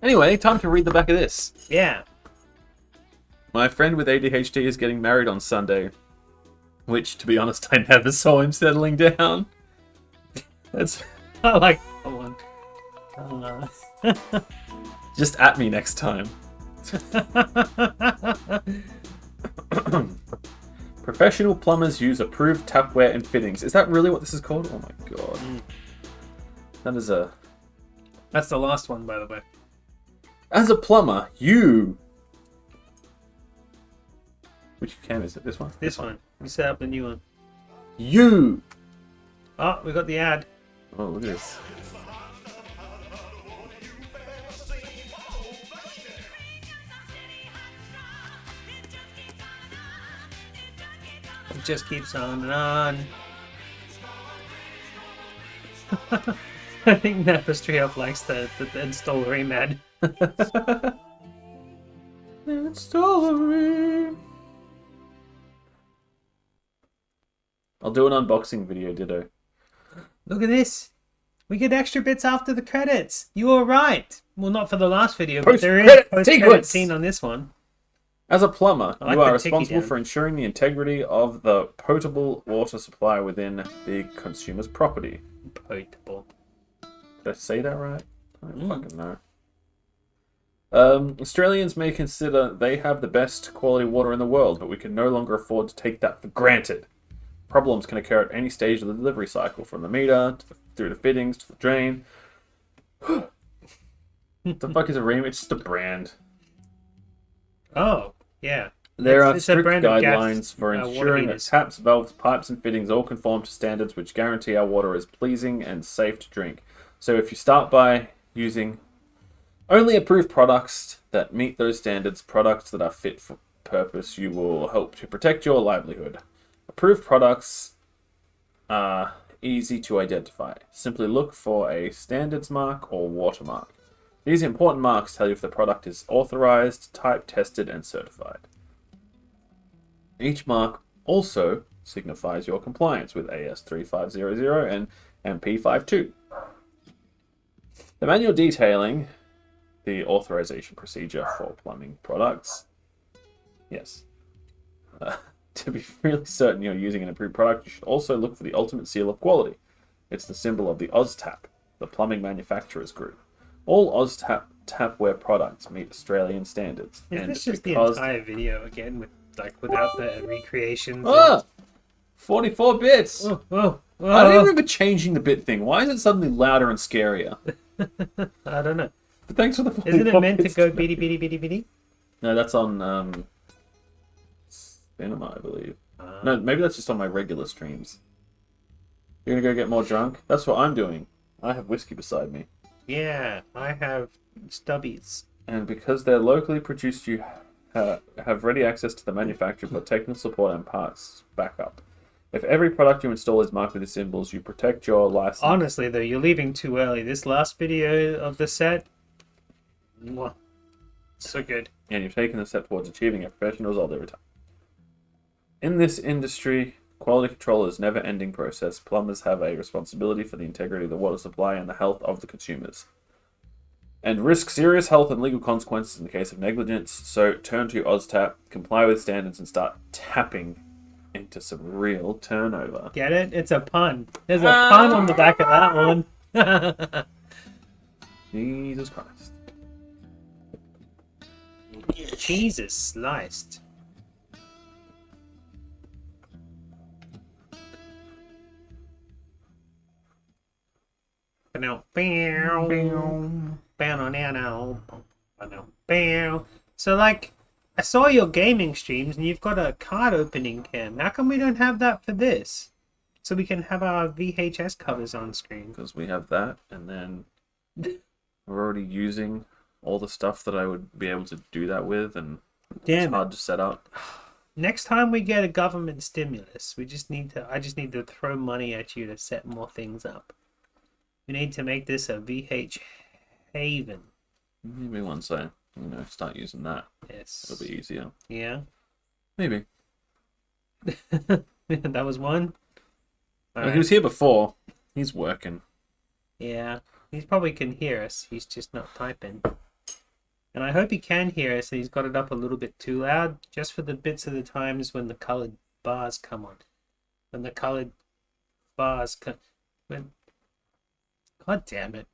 Anyway, time to read the back of this. Yeah. My friend with ADHD is getting married on Sunday, which, to be honest, I never saw him settling down. That's I like that one. just at me next time. Professional plumbers use approved tapware and fittings. Is that really what this is called? Oh my god. That is a... That's the last one, by the way. As a plumber, you... Which cam is it? This one? This one. We set up a new one. You! Oh, we got the ad. Oh, look at this. It just keeps on and on. I think Napastrioff likes the installer ad. Installer. I'll do an unboxing video, ditto. Look at this. We get extra bits after the credits. You were right. Well, not for the last video, but there is Post-credit post-credit sequence. scene on this one. As a plumber, I like you are the ticky responsible down. for ensuring the integrity of the potable water supply within the consumer's property. Potable. Did I say that right? I don't fucking know. Australians may consider they have the best quality water in the world, but we can no longer afford to take that for granted. Problems can occur at any stage of the delivery cycle, from the meter, through the fittings, to the drain. What the fuck is a ream? It's just a brand. Oh, yeah. There are It's a strict brand of gas, guidelines for water ensuring that heaters. taps, valves, pipes, and fittings all conform to standards which guarantee our water is pleasing and safe to drink. So if you start by using only approved products that meet those standards, products that are fit for purpose, you will help to protect your livelihood. Approved products are easy to identify. Simply look for a standards mark or watermark. These important marks tell you if the product is authorized, type tested, and certified. Each mark also signifies your compliance with AS3500 and MP52. The manual detailing the authorization procedure for plumbing products. Yes. To be really certain you're using an approved product, you should also look for the ultimate seal of quality. It's the symbol of the OzTap, the plumbing manufacturers group. All OzTap Tapware products meet Australian standards. Is and this just the because... entire video again, with without the recreations? Ah! 44 bits! Oh, I don't remember changing the bit thing. Why is it suddenly louder and scarier? I don't know. But thanks for the 44 Isn't it meant to bits. go bitty bitty bitty bitty? No, that's on Cinema, I believe. No, maybe that's just on my regular streams. You're gonna go get more drunk? That's what I'm doing. I have whiskey beside me. Yeah, I have stubbies. And because they're locally produced, you have ready access to the manufacturer for technical support and parts backup. If every product you install is marked with the symbols, you protect your license. Honestly, though, you're leaving too early. This last video of the set, mwah, so good. And you've taken a step towards achieving a professional result every time. In this industry, quality control is a never-ending process. Plumbers have a responsibility for the integrity of the water supply and the health of the consumers, and risk serious health and legal consequences in the case of negligence. So turn to OzTap, comply with standards, and start tapping into some real turnover. Get it? It's a pun. There's a pun on the back of that one. Jesus Christ. Cheese is sliced. So, I saw your gaming streams and you've got a card opening cam. How come we don't have that for this? So we can have our VHS covers on screen. Because we have that, and then we're already using all the stuff that I would be able to do that with, and it's Damn it. hard to set up. Next time we get a government stimulus, I just need to throw money at you to set more things up. We need to make this a VH haven. Maybe once I, start using that, Yes. it'll be easier. Yeah. Maybe. That was one. Well, he was here before. He's working. Yeah. He probably can hear us. He's just not typing. And I hope he can hear us and he's got it up a little bit too loud, just for the bits of the times when the colored bars come on. When the colored bars come... God damn it.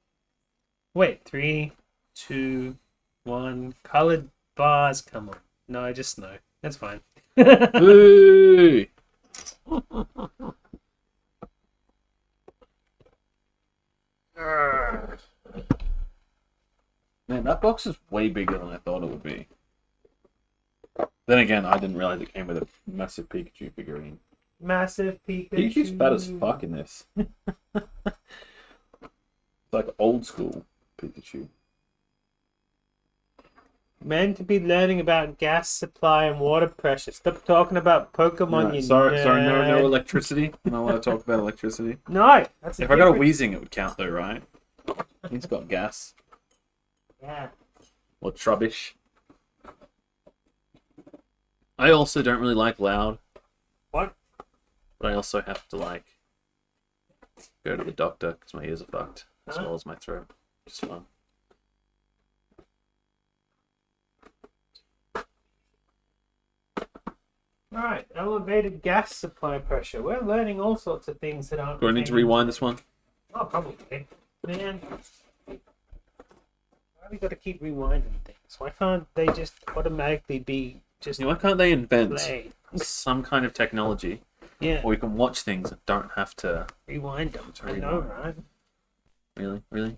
Wait, 3, 2, 1. Colored bars come on. No, I just know. That's fine. Hey! Man, that box is way bigger than I thought it would be. Then again, I didn't realize it came with a massive Pikachu figurine. Massive Pikachu. Pikachu's fat as fuck in this. It's like old school Pikachu. Meant to be learning about gas supply and water pressure. Stop talking about Pokemon, you Sorry, nerd. no electricity. I don't want to talk about electricity. No, that's If I got a wheezing, it would count though, right? He's got gas. Yeah. Or trubbish. I also don't really like loud. What? But I also have to, like, go to the doctor because my ears are fucked, as well as my throat. Just fun. Alright, elevated gas supply pressure. We're learning all sorts of things that aren't... Do I need to rewind this one? Oh, probably. Man. Why we gotta keep rewinding things? Why can't they just automatically be just Why can't they invent play? some kind of technology Yeah, where we can watch things and don't have to... rewind them. I rewind. know, right? Really?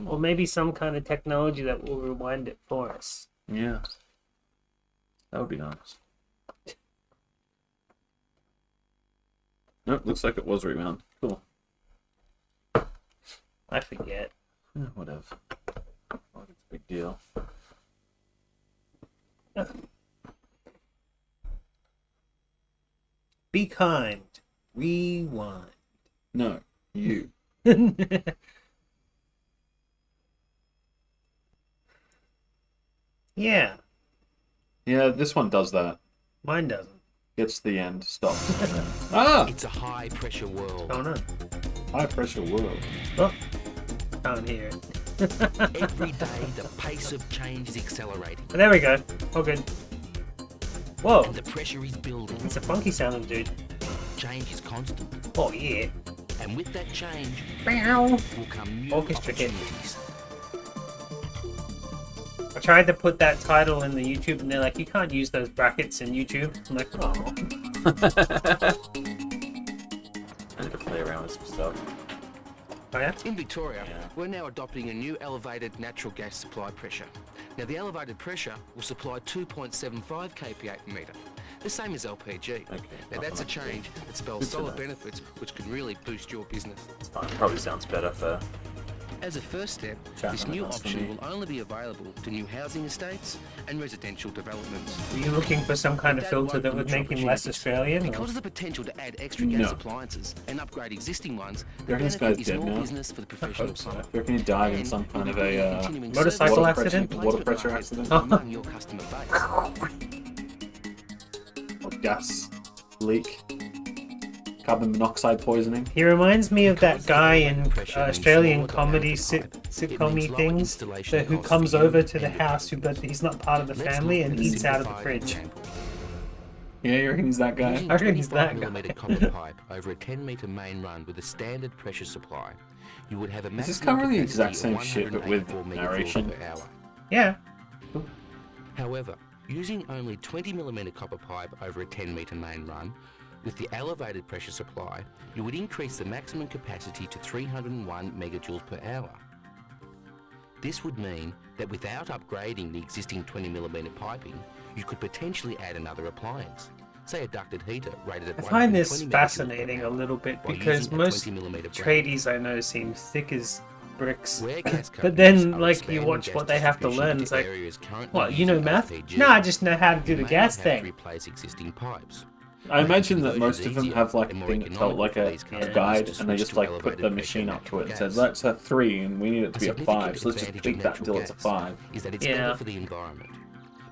Or maybe some kind of technology that will rewind it for us. Yeah. That would be nice. Nope, looks like it was rewound. Cool. I forget. Yeah, whatever. Not a big deal. Be kind. Rewind. No, you. Yeah, Yeah, this one does that. mine doesn't. Gets to the end, stops. Ah! It's a high pressure world. Oh no. High pressure world. Oh, can't hear it. Every day, the pace of change is accelerating, There we go. All good. Whoa, and the pressure is building. it's a funky sounding dude. Change is constant, Oh yeah. and with that change Meow. will come new Orchestra kit. opportunities. I tried to put that title in the YouTube, and they're like, "You can't use those brackets in YouTube." I'm like, "Oh, I need to play around with some stuff. oh yeah." In Victoria, Yeah. we're now adopting a new elevated natural gas supply pressure. Now, the elevated pressure will supply 2.75 kPa per metre, the same as LPG. Okay, Now, that's a nothing much. change that spells Good to solid know. benefits, which can really boost your business. It's fine. Probably sounds better for... As a first step, Chat this on new it, that's for option me. will only be available to new housing estates and residential developments. Were you looking for some kind of That filter won't that would limit your make him less opportunities. Australian? or- Because of the potential to add extra gas No. appliances and upgrade existing ones, You the reckon this benefit guy's is dead more now? business for the professional hope so. plumber. You reckon he died in And some kind of you'll be a continuing motorcycle service water accident? pressure, water pressure replacement accident? among your customer base. or gas leak? Carbon monoxide poisoning? He reminds me of that Because the guy elevated in pressure means Australian smaller comedy diameter pipe. It sitcom-y means lower things, installation who costs comes for you over to the and your house, but he's not part of the Let's family look and at a eats out of the simplified fridge. example. Yeah, you reckon he's that guy? Using I reckon he's that 25mm guy. copper pipe over a 10-metre main run with a standard pressure supply, you would have a Is this maximum covering the capacity exact same of shit but with 184 megajoules narration? per hour. Yeah. However, using only 20mm copper pipe over a 10-metre main run, with the elevated pressure supply, you would increase the maximum capacity to 301 megajoules per hour. This would mean that without upgrading the existing 20mm piping, you could potentially add another appliance, say a ducted heater rated at I find this 120 megajoules per fascinating a hour, little bit while because using a most 20mm brand. tradies I know seem thick as bricks. Where gas But companies then, are like, you expanding watch gas what they have to distribution learn. into It's like, areas currently what, you know using math? LPG, No, I just know how to do you the may gas have to thing. replace existing pipes. I imagine that Making most of them conversions have like a easier thing and that more felt like economical a, for these a companies guide, to and they switch just to like put elevated the pressure machine up to it and natural says, gas. that's a 3 and we need it to be a 5, so let's just advantage tweak of that natural until it's a gas 5. is that it's Yeah. better for the environment,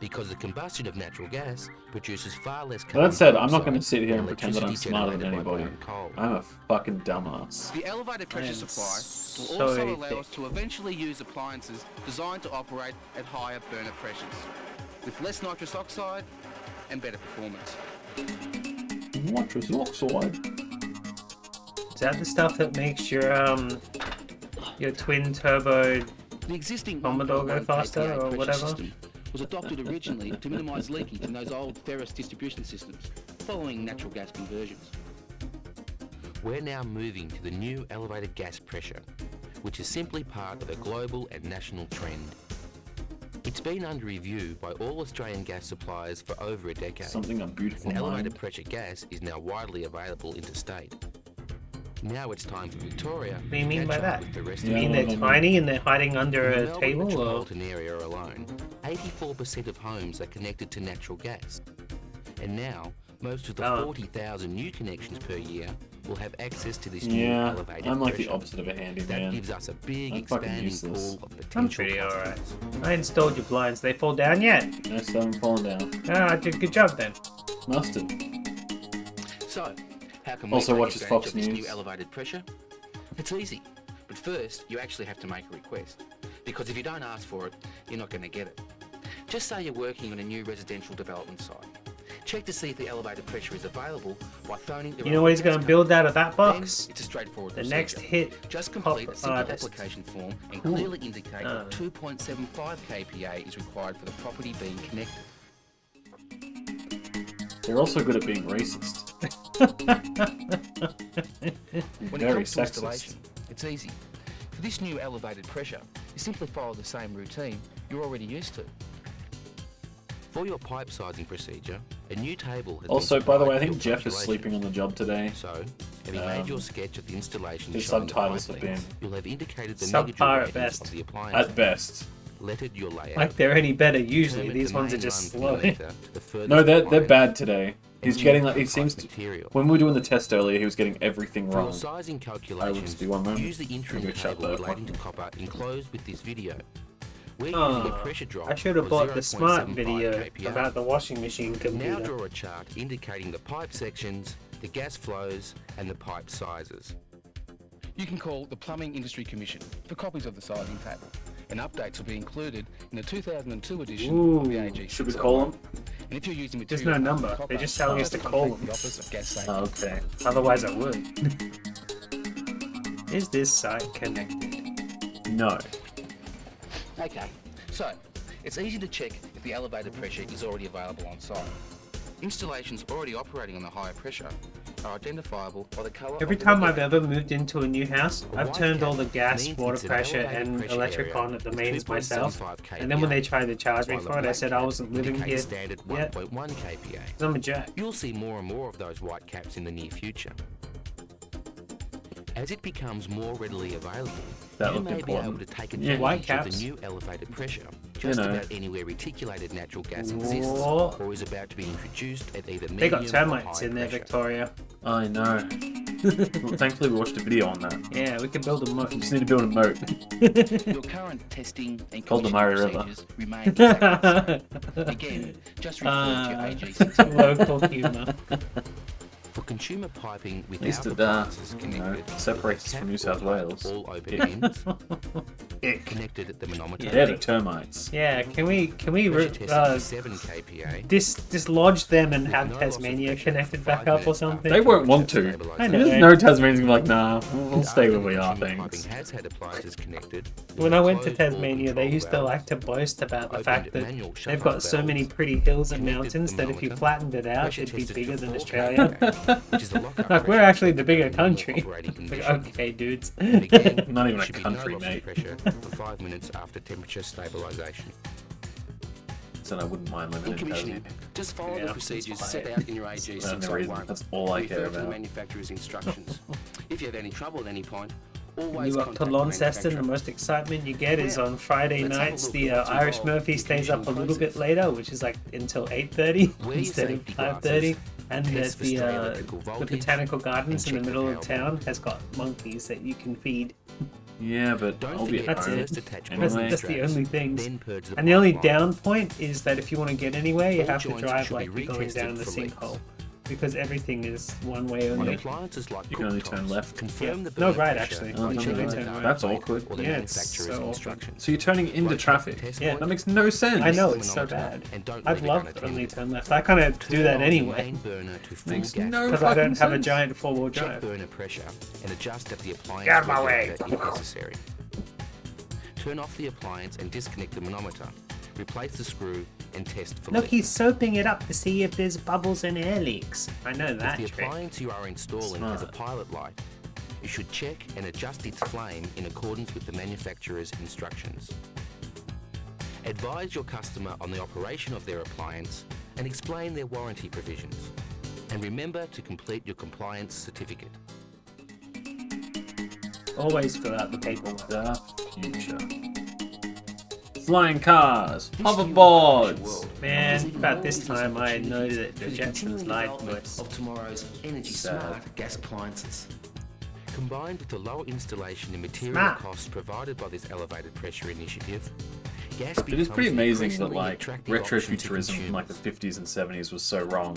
because the combustion of natural gas produces far less But carbon that said, I'm not dioxide going to sit here than and pretend that I'm electricity smarter than generated by anybody. burning coal. I'm a fucking dumbass. The elevated pressure am supply so will also allow thick. us to eventually use appliances designed to operate at higher burner pressures, with less nitrous oxide and better performance. Nitrous oxide. Is that the stuff that makes your twin turbo? The existing Commodore go 1.1 faster kPa or pressure whatever? system was adopted originally to minimise leakage in those old ferrous distribution systems, following natural gas conversions. We're now moving to the new elevated gas pressure, which is simply part of a global and national trend. It's been under review by all Australian gas suppliers for over a decade. Something a beautiful And elevated mind. pressure gas is now widely available interstate. Now it's time for Victoria What do you mean to by catch that? up with the rest You Yeah, mean I they're know what I tiny and they're hiding under In the a Melbourne table? Or? metropolitan area alone, 84% of homes are connected to natural gas. And now, most of the 40,000 new connections per year will have access to this new Yeah, elevated I'm like pressure. the opposite of a That handyman. gives us a big I'm fucking expanding useless. pool of I'm potential pretty alright. customers. I installed your blinds. They fall down yet? No, still haven't fallen down. Ah, I did a good job then. Mustard. So, how can we Also take watches advantage Fox of this News. new elevated pressure? It's easy, but first you actually have to make a request, because if you don't ask for it, you're not going to get it. Just say you're working on a new residential development site. Check to see if the elevated pressure is available by phoning the You know what he's going to build out of that Then box? it's a straightforward The procedure. next hit Just complete a simple artist. application form and Cool. clearly indicate Oh. that 2.75 kPa is required for the property being connected. They're also good at being racist. When Very it comes to sexist. installation, it's easy. For this new elevated pressure, you simply follow the same routine you're already used to. For your pipe sizing procedure, a new table has Also, been by the way, I supplied think for Jeff is calculation. sleeping on the job today. So, having made your sketch of the installation his showing the subtitles pipe have been length, you'll have indicated the subpar megajoule at ratings best. of the appliance. At best. Lettered your layout. Like they're any better usually. Determine These the ones are main just run slow. millimeter to the furthest No, they're appliance. bad today. He's And getting use like, he the seems pipe to, material. when we were doing the test earlier, he was getting everything For your wrong. sizing I will calculations, just be one moment. use the interim Maybe shut table that relating one. to copper enclosed with this video. We're using a Ah, pressure drop I should have of bought the smart 0.75 video kPa. about the washing machine Now computer. draw a chart indicating the pipe sections, the gas flows, and the pipe sizes. You can call the Plumbing Industry Commission for copies of the sizing table, and updates will be included in the 2002 edition of the Ooh, AG. Should we call him? And if you're using There's material no other than number. copper, They're just telling us to call contact them. the Office of Gas Safety. Oh, okay. Otherwise I would. Is this site connected? No. Okay, so it's easy to check if the elevated pressure is already available on site. Installations already operating on the higher pressure are identifiable by the colour Every of the time I've regulator. ever moved into a new house, I've turned all the gas, means water it's an pressure, elevated and pressure electric area on at the with mains myself. 2.75 And then when they kPa, tried to charge me while the for it, I black said I cap wasn't living indicates here standard yet. 1.1 kPa. 'Cause I'm a jerk. You'll see more and more of those white caps in the near future. As it becomes more readily available, That you looked may be able important. to take Yeah. advantage White of caps. the new elevated pressure just know. about anywhere reticulated natural gas exists Whoa. or is about to be introduced at either They got medium or termites high in there, pressure. Victoria. I know. Well, thankfully, we watched a video on that. Yeah, we can build a moat. We just need to build a moat. Your current testing and Called the commissioning Murray River. procedures remain exactly the same. Again, just refer to your AG 60. Local humour. For consumer piping At least without it appliances you know, connected, separates us cap from New or South plug Wales. all open Yeah. ends, Ick. connected at the manometer. They're the termites. Yeah, can we Pressure test at 7 kPa. dislodge them and have With no loss of Tasmania pressure connected for back 5 up or minutes something? They won't want to. I know. There's no Tasmanians gonna be like, nah, we'll stay where we are, After consumer thanks. piping has had appliances connected, When I went to closed all Tasmania, they control used to valves, like to boast about the opened fact that manual they've shut-off got so many valves, pretty hills and connected mountains the that if you manometer, flattened it out, pressure it'd be tested bigger to than 4 Australia. kPa, which is the lockup Like, we're pressure actually the bigger for normal country. operating Like, conditions. okay, dudes. And again, Not even there a should be country, no loss of mate. pressure for 5 minutes after temperature stabilization. So I wouldn't mind living In in commissioning, Tasmania. just follow Yeah, the that's procedures fine. set out in your AG That's the reason. 601. That's all I Refer care to the about. manufacturer's instructions. If you have any trouble at any point, always You up to contact the Launceston, the manufacturer. most excitement you get is on Friday Let's have a nights. look The at what's Irish involved Murphy in the stays up a commissioning little bit process. later, which is like until 8:30 Wear your instead of safety 5:30. glasses, And test that for stray electrical the voltage, Botanical Gardens and in the check the middle of power town has got monkeys that you can feed. Yeah, but Don't I'll be forget at That's to home. it. first attach Anyway. That's, bottom that's the straps, only things. then purge the And the only pipeline. down point is that if you want to get anywhere, you All have to joints drive should like be you're going retested down the for leaks. sinkhole. Because everything is one way or On the appliances like You can only cooktops, turn left. confirm the No, burner right, pressure actually. by Oh, checking really? the Turn dial right. That's plate awkward. or the Yeah, it's manufacturer's so awkward. instructions. So you're turning into Right, traffic. test Yeah. point, That makes no sense. I know, the it's so manometer, bad. and don't I've leave it loved unattended. only turn left. I kind of do that Turn on anyway. the main burner to full Makes gas. no Because I don't fucking have a sense. giant four-wheel Check drive. burner pressure and adjust at the appliance Get out of my way. regulator if necessary. Turn off the appliance and disconnect the manometer. Replace the screw and test for Look, leaks. he's soaping it up to see if there's bubbles and air leaks. I know that If the trick. appliance you are installing has a Smart. pilot light, you should check and adjust its flame in accordance with the manufacturer's instructions. Advise your customer on the operation of their appliance and explain their warranty provisions. And remember to complete your compliance certificate. Always fill out the paperwork. The future. Flying cars, hoverboards. Man, about this time I know that the Jetsons lied to us. Of tomorrow's energy smart gas appliances. Combined with the lower installation and material Smart. costs provided by this elevated pressure initiative, gas It is pretty becomes an amazing that increasingly like attractive option to retrofuturism from like the consumers. 50s and 70s was so wrong.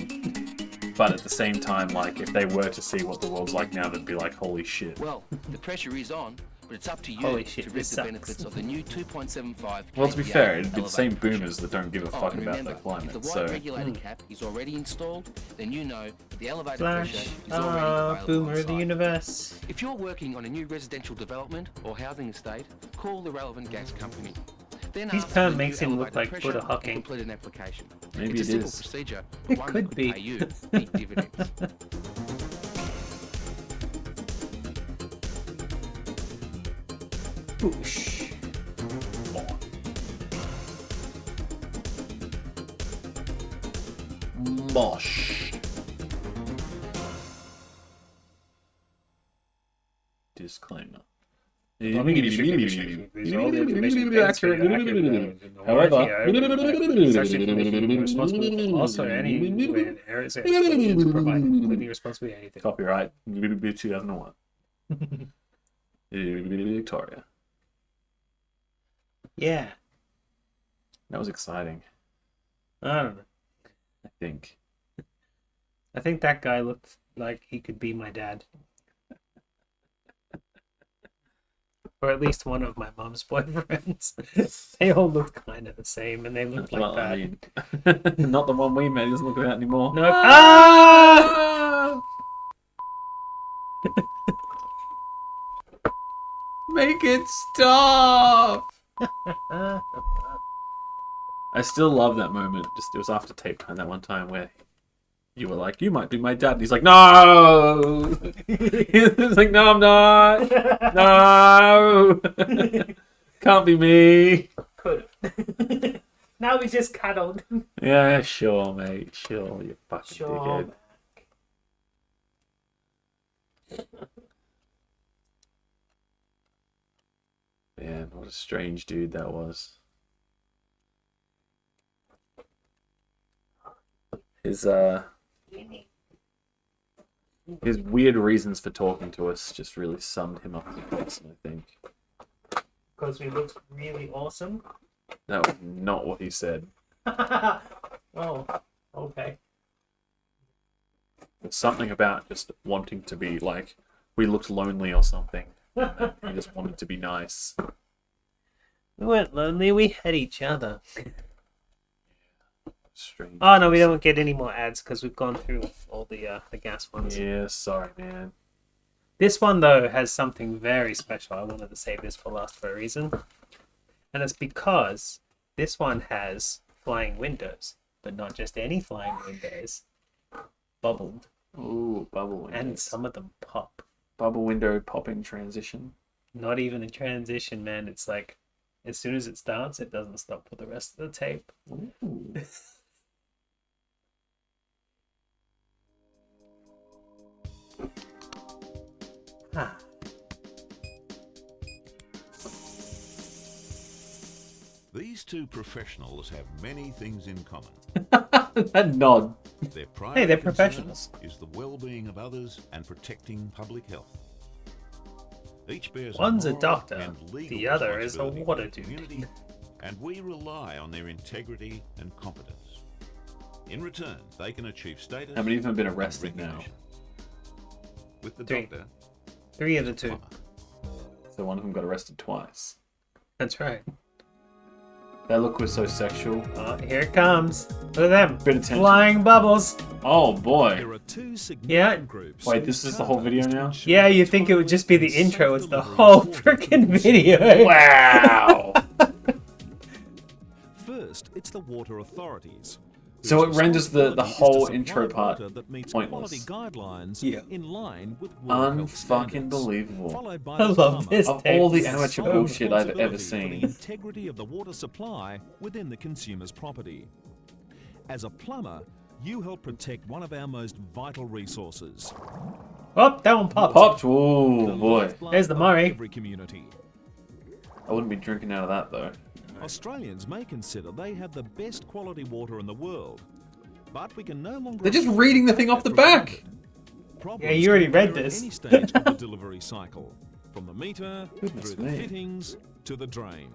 But at the same time, like if they were to see what the world's like now, they'd be like, holy shit. Well, the pressure is on, but it's up to you Holy shit, to reap this the sucks. benefits of the new 2.75. Well, to be kVA fair, it'd be the same elevated pressure. boomers that don't give a Oh, fuck and about remember, the climate. if the So white regulator cap is already installed, then you know that the elevated Flash. pressure is already available Boomer on of the site. universe. If you're working on a new residential development or housing estate, call the relevant gas company. Then His ask perm for the makes new him look elevated like pressure Buddha Hawking. and complete an application. Maybe it's it a simple is. procedure, but It one could that be. will pay you big dividends. Boosh. Mosh. Disclaimer. However, also any errors to provide completely responsible for anything. Copyright 2001. Victoria. Yeah, That was exciting, I don't know. I think. I think that guy looked like he could be my dad. Or at least one of my mom's boyfriends. They all looked kind of the same, and they looked like Well, that. I mean, not the one we made. He doesn't look like that anymore. No. Ah! Make it stop! I still love that moment. Just it was after tape time that one time where you were like, "You might be my dad," and he's like, "No!" He's like, "No, I'm not. No, can't be me." Could. Now we just cuddled. Yeah, sure, mate. Sure, you fucking Sure. dickhead. Man, what a strange dude that was. His weird reasons for talking to us just really summed him up as a person, I think. Because we looked really awesome. That was not what he said. Oh, okay. It's something about just wanting to be like, we looked lonely or something. He just wanted to be nice. We weren't lonely, we had each other. Strange. Oh no, we don't get any more ads because we've gone through all the gas ones. Yeah, sorry, man. This one though has something very special. I wanted to save this for last for a reason. And it's because this one has flying windows, but not just any flying windows. Bubbled. Ooh, bubble windows. And some of them pop. Bubble window popping transition. Not even a transition, man. It's like as soon as it starts, it doesn't stop for the rest of the tape. Ooh. Ah. These two professionals have many things in common. That nod. Their Hey, primary they're concern professionals. is the well-being of others and protecting public health. Each bears One's a moral doctor, and legal the other is a responsibility water for the dude. community, and we rely on their integrity and competence. In return, they can achieve status. How many of them have been and arrested now? recognition. With the Three. doctor, 3 of the 2. plumber. So one of them got arrested twice. That's right. That look was so sexual. Oh, here it comes. Look at them. Bit of tension. Flying bubbles. Oh boy. There are two significant Yeah. groups. Wait, this is the whole video now? Yeah, you'd think it would just be the intro. It's the whole freaking video. Wow. First, it's the water authorities. So it renders the responsibility is to whole supply intro part water that meets pointless. quality guidelines Yeah. in line with World Health Unfucking standards. believable. Followed by I the love plumber, this Of all the text. amateur sole bullshit I've ever responsibility for seen. the integrity of the water supply within the consumer's property. As a plumber, you help protect one of our most vital resources. Oh, that one popped. Popped. The Oh boy. lifeblood There's the of Murray. every community. I wouldn't be drinking out of that though. Australians may consider they have the best quality water in the world, but we can no longer. They're just afford reading the to thing take off the that for back. granted. Problems Yeah, you already can read occur at this. any stage of the delivery cycle, from the meter Goodness through the me. fittings to the drain.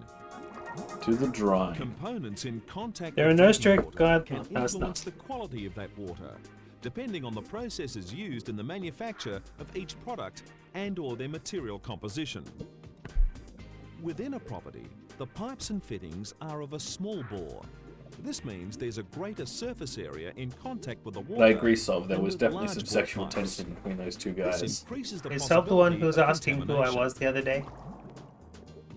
To the dry. Components in contact There with are no drinking strict water guide- can that's influence not. the quality of that water, depending on the processes used in the manufacture of each product and/or their material composition. Within a property, the pipes and fittings are of a small bore. This means there's a greater surface area in contact with the water. I agree, Sob. There than was with definitely large some bore sexual pipes. tension between those two This guys. increases the Is Sob the one possibility who was of asking who I contamination. was the other day?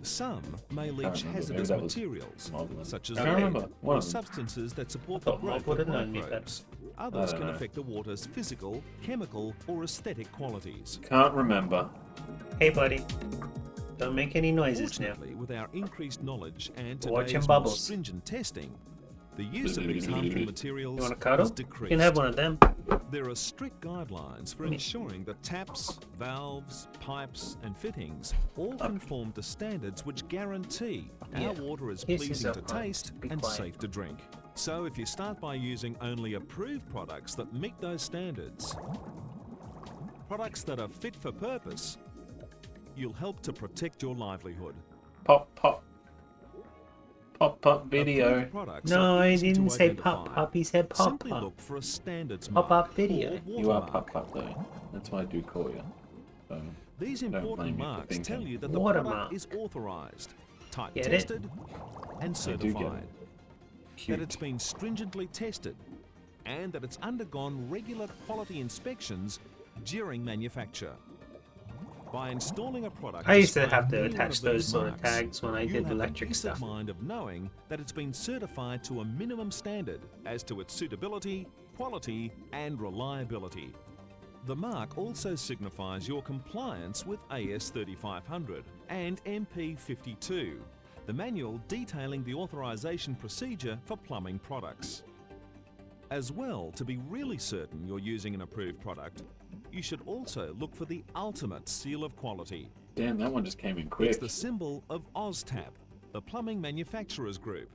Some may leach remember. Maybe hazardous that was materials, Mob. such as I can't lead remember. One or of them. substances that support I the thought Mob growth would of have known me microbes. I Others don't can know. affect the water's physical, chemical, or aesthetic qualities. Can't remember. Hey, buddy. Don't make any noises now. Fortunately, with our increased knowledge and Watching today's more bubbles. stringent testing, the use of these harmful materials You want a cuddle? is You decreased. can have one of them. There are strict guidelines for ensuring that taps, valves, pipes, and fittings all conform to standards which guarantee Yeah. our water is Kiss pleasing to yourself, Mike. taste Be and quiet. safe to drink. So if you start by using only approved products that meet those standards, products that are fit for purpose, you'll help to protect your livelihood. Pop, pop. Pop, pop video. Approved products No, are I easy to didn't say pop identify. pop. He said pop Simply pop. look for a standards Pop mark up video. or You are watermark. pop, pop though. That's why I do call you. So, These Don't blame important me for marks thinking. tell you that the Watermark. product is authorized, type Get it? tested, and I do get certified. it. That it's Cute. been stringently tested, and that it's undergone regular quality inspections during manufacture. By installing a product, I used to displaying have to any one attach of those these sort of marks, tags when I you did have electric the peace stuff. of mind of knowing that it's been certified to a minimum standard as to its suitability, quality, and reliability. The mark also signifies your compliance with AS 3500 and MP 52, the manual detailing the authorization procedure for plumbing products. As well, to be really certain you're using an approved product, you should also look for the ultimate seal of quality. Damn, that one just came in quick. It's the symbol of OzTap, the plumbing manufacturers group.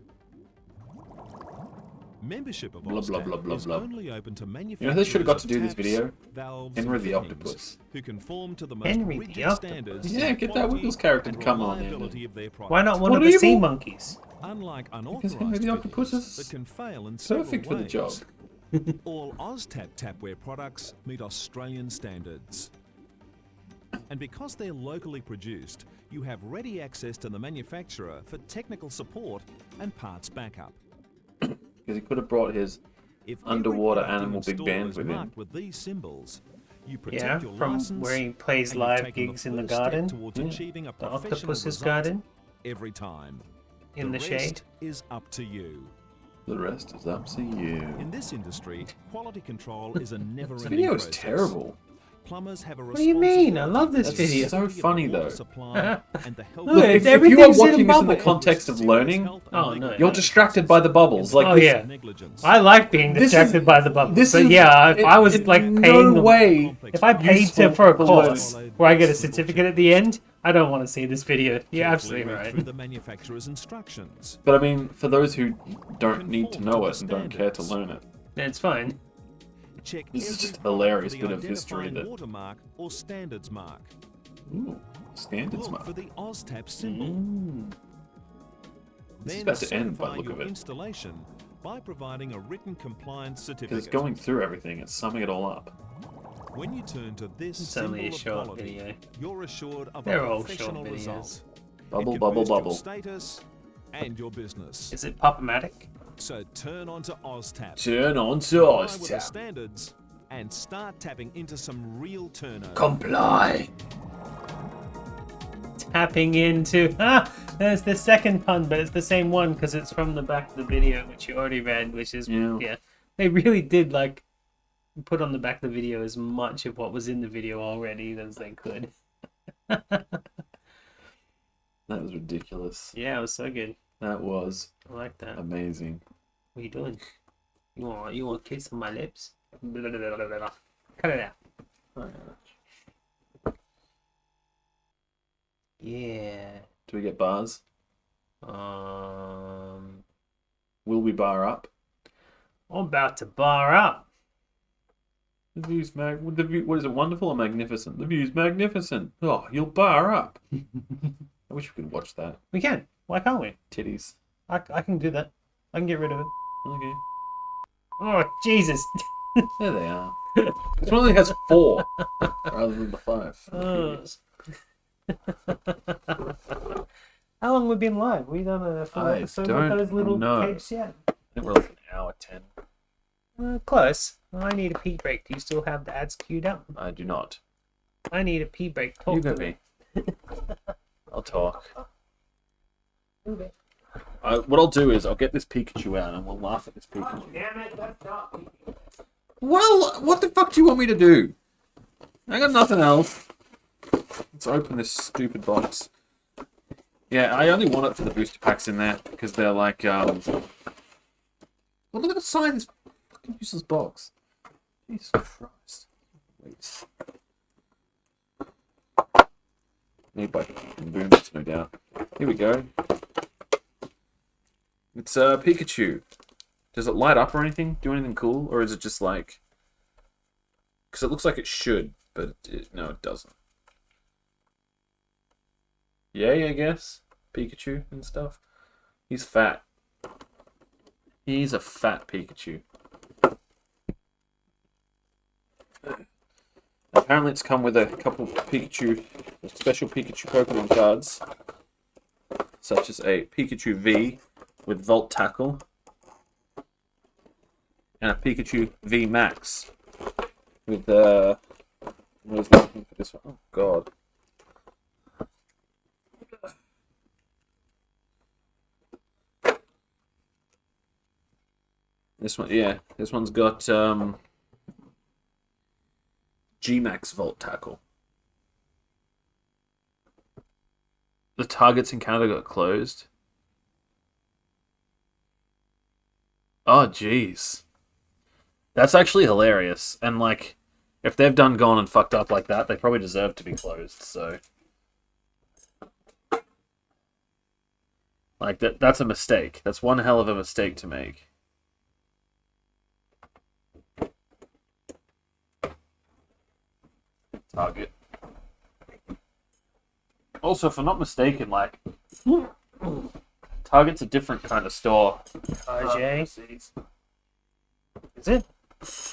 Membership of Blah, blah, OzTap blah, blah, is blah. only open to You know, manufacturers they should have got of to do this taps, video. valves, Henry and the fittings Octopus. who conform to the most Henry the rigid Octopus. standards Yeah, in get that quality Wiggles character to and come on in. reliability of their products. Why not one What of the evil? sea monkeys? Unlike Henry unauthorized the Octopus fittings is that can fail in perfect for several the job. ways, all OzTap tapware products meet Australian standards. And because they're locally produced, you have ready access to the manufacturer for technical support and parts backup. Because he could have brought his If underwater every product in animal the big store band is with him. marked with these symbols, you protect Yeah, your from license, where he plays and you've live taken gigs in the first step garden. towards Yeah. achieving a The professional octopus's result garden every time. in the rest shade. is up to you. The rest is up to you. In this industry, quality control is a never-ending This video is process. terrible. Plumbers have a What do you mean? I responsibility love this to That's video. so security of the funny, water though. supply and the health Look, Look, of it's if you are everything's in watching this in the bubble. context of learning, Oh, no. you're distracted by the bubbles. Like, Oh, this- yeah. negligence. I like being This is- distracted by the bubbles. this But is- yeah, if I was in like no paying the way. if I paid useful for a for course learning. where I get a certificate at the end, I don't want to see this video. You're Carefully absolutely read right. through the manufacturer's instructions. But I mean, for those who don't need to know it and don't care to learn it, It's fine. Check This is every just a product hilarious for the bit of history identifying that- watermark or standards mark. ooh, standards Look mark. for the OzTap symbol. This is Then about to end by certify the look your of it. installation by providing a written compliance Because certificate. it's going through everything, it's summing it all up. When you turn to this It's symbol only a of short quality, video. you're assured of They're a all short professional videos. result. Bubble, It can bubble, boost your bubble. status and your business. Is it Pop-O-Matic? So turn on to OzTap. Turn on to Comply with the OzTap. standards and start tapping into some real turnover. Comply. Tapping into... there's the second pun, but it's the same one because it's from the back of the video, which you already read, which is... Yeah. They really did like put on the back of the video as much of what was in the video already as they could. That was ridiculous. Yeah, it was so good. That was I like that. amazing. What are you doing? You want a kiss on my lips? Cut it out. Yeah. Do we get bars? Um, Will we bar up? I'm about to bar up. The view's what is it? Wonderful or magnificent? The view's magnificent. Oh, you'll bar up. I wish we could watch that. We can. Why can't we? Titties. I can do that. I can get rid of it. Okay. Oh, Jesus. There they are. This one only has 4 rather than the 5. How long have we been live? We done a full I episode don't with those little know. tapes yet? I think we're like an hour 10. Close. I need a pee break. Do you still have the ads queued up? I do not. I need a pee break. Talk You to go me. me. I'll talk. What I'll do is I'll get this Pikachu out and we'll laugh at this Pikachu. Damn it, that's not Pikachu. Well, what the fuck do you want me to do? I got nothing else. Let's open this stupid box. Yeah, I only want it for the booster packs in there because they're like, well, look at the size of this fucking useless box. Jesus Christ. Wait. Made by Boomers, no doubt. Here we go. It's Pikachu. Does it light up or anything? Do anything cool? Or is it just like... Because it looks like it should, but no, it doesn't. Yay, I guess. Pikachu and stuff. He's fat. He's a fat Pikachu. Apparently it's come with a couple Pikachu, special Pikachu Pokemon cards. Such as a Pikachu V with Volt Tackle. And a Pikachu V Max with what is looking for this one? Oh god. This one, yeah, this one's got G Max Volt Tackle. The targets in Canada got closed. Oh jeez. That's actually hilarious. And like, if they've gone and fucked up like that, they probably deserve to be closed, so. Like, that's a mistake. That's one hell of a mistake to make. Target. Also, if I'm not mistaken, like, Target's a different kind of store. RJ? Is it?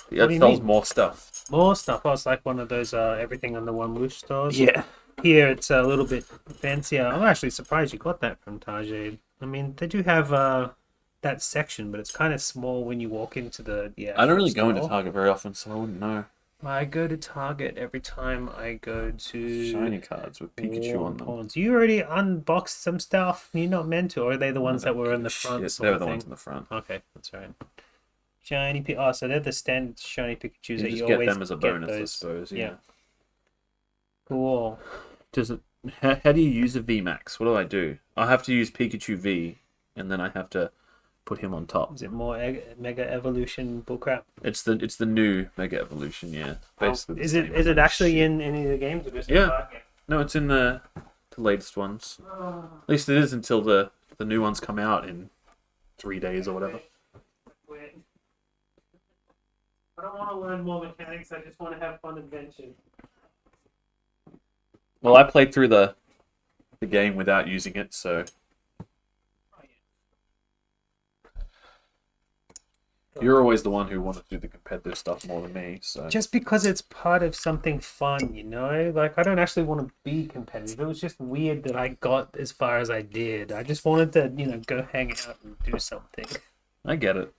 Yeah, What do it you sells mean? more stuff. More stuff. Oh, it's like one of those everything under one roof stores. Yeah. Here it's a little bit fancier. I'm actually surprised you got that from Target. I mean, they do have that section, but it's kind of small when you walk into the I don't really go into store. Target very often, so I wouldn't know. I go to Target every time I go to Shiny cards with Pikachu on them. Pawns. You already unboxed some stuff. You're not meant to, or are they the ones that were in the front? Shit, sort they were of the thing? ones in the front. Okay, that's right. Shiny Oh, so they're the standard shiny Pikachus You that just you get always them as a get bonus, I those. suppose. Yeah. Yeah. Cool. Does it? How do you use a VMAX? What do I do? I have to use Pikachu V, and then I have to put him on top. Is it more Mega Evolution bullcrap? It's the new Mega Evolution, yeah. Basically. the Is same it as actually shit. in any of the games? Or just Yeah. the card game? No, it's in the latest ones. At least it is until the new ones come out in 3 days or whatever. Wait. I don't want to learn more mechanics. I just want to have fun adventures. Well, I played through the game without using it, so you're always the one who wanted to do the competitive stuff more than me. So Just because it's part of something fun, you know? Like, I don't actually want to be competitive. It was just weird that I got as far as I did. I just wanted to, go hang out and do something. I get it.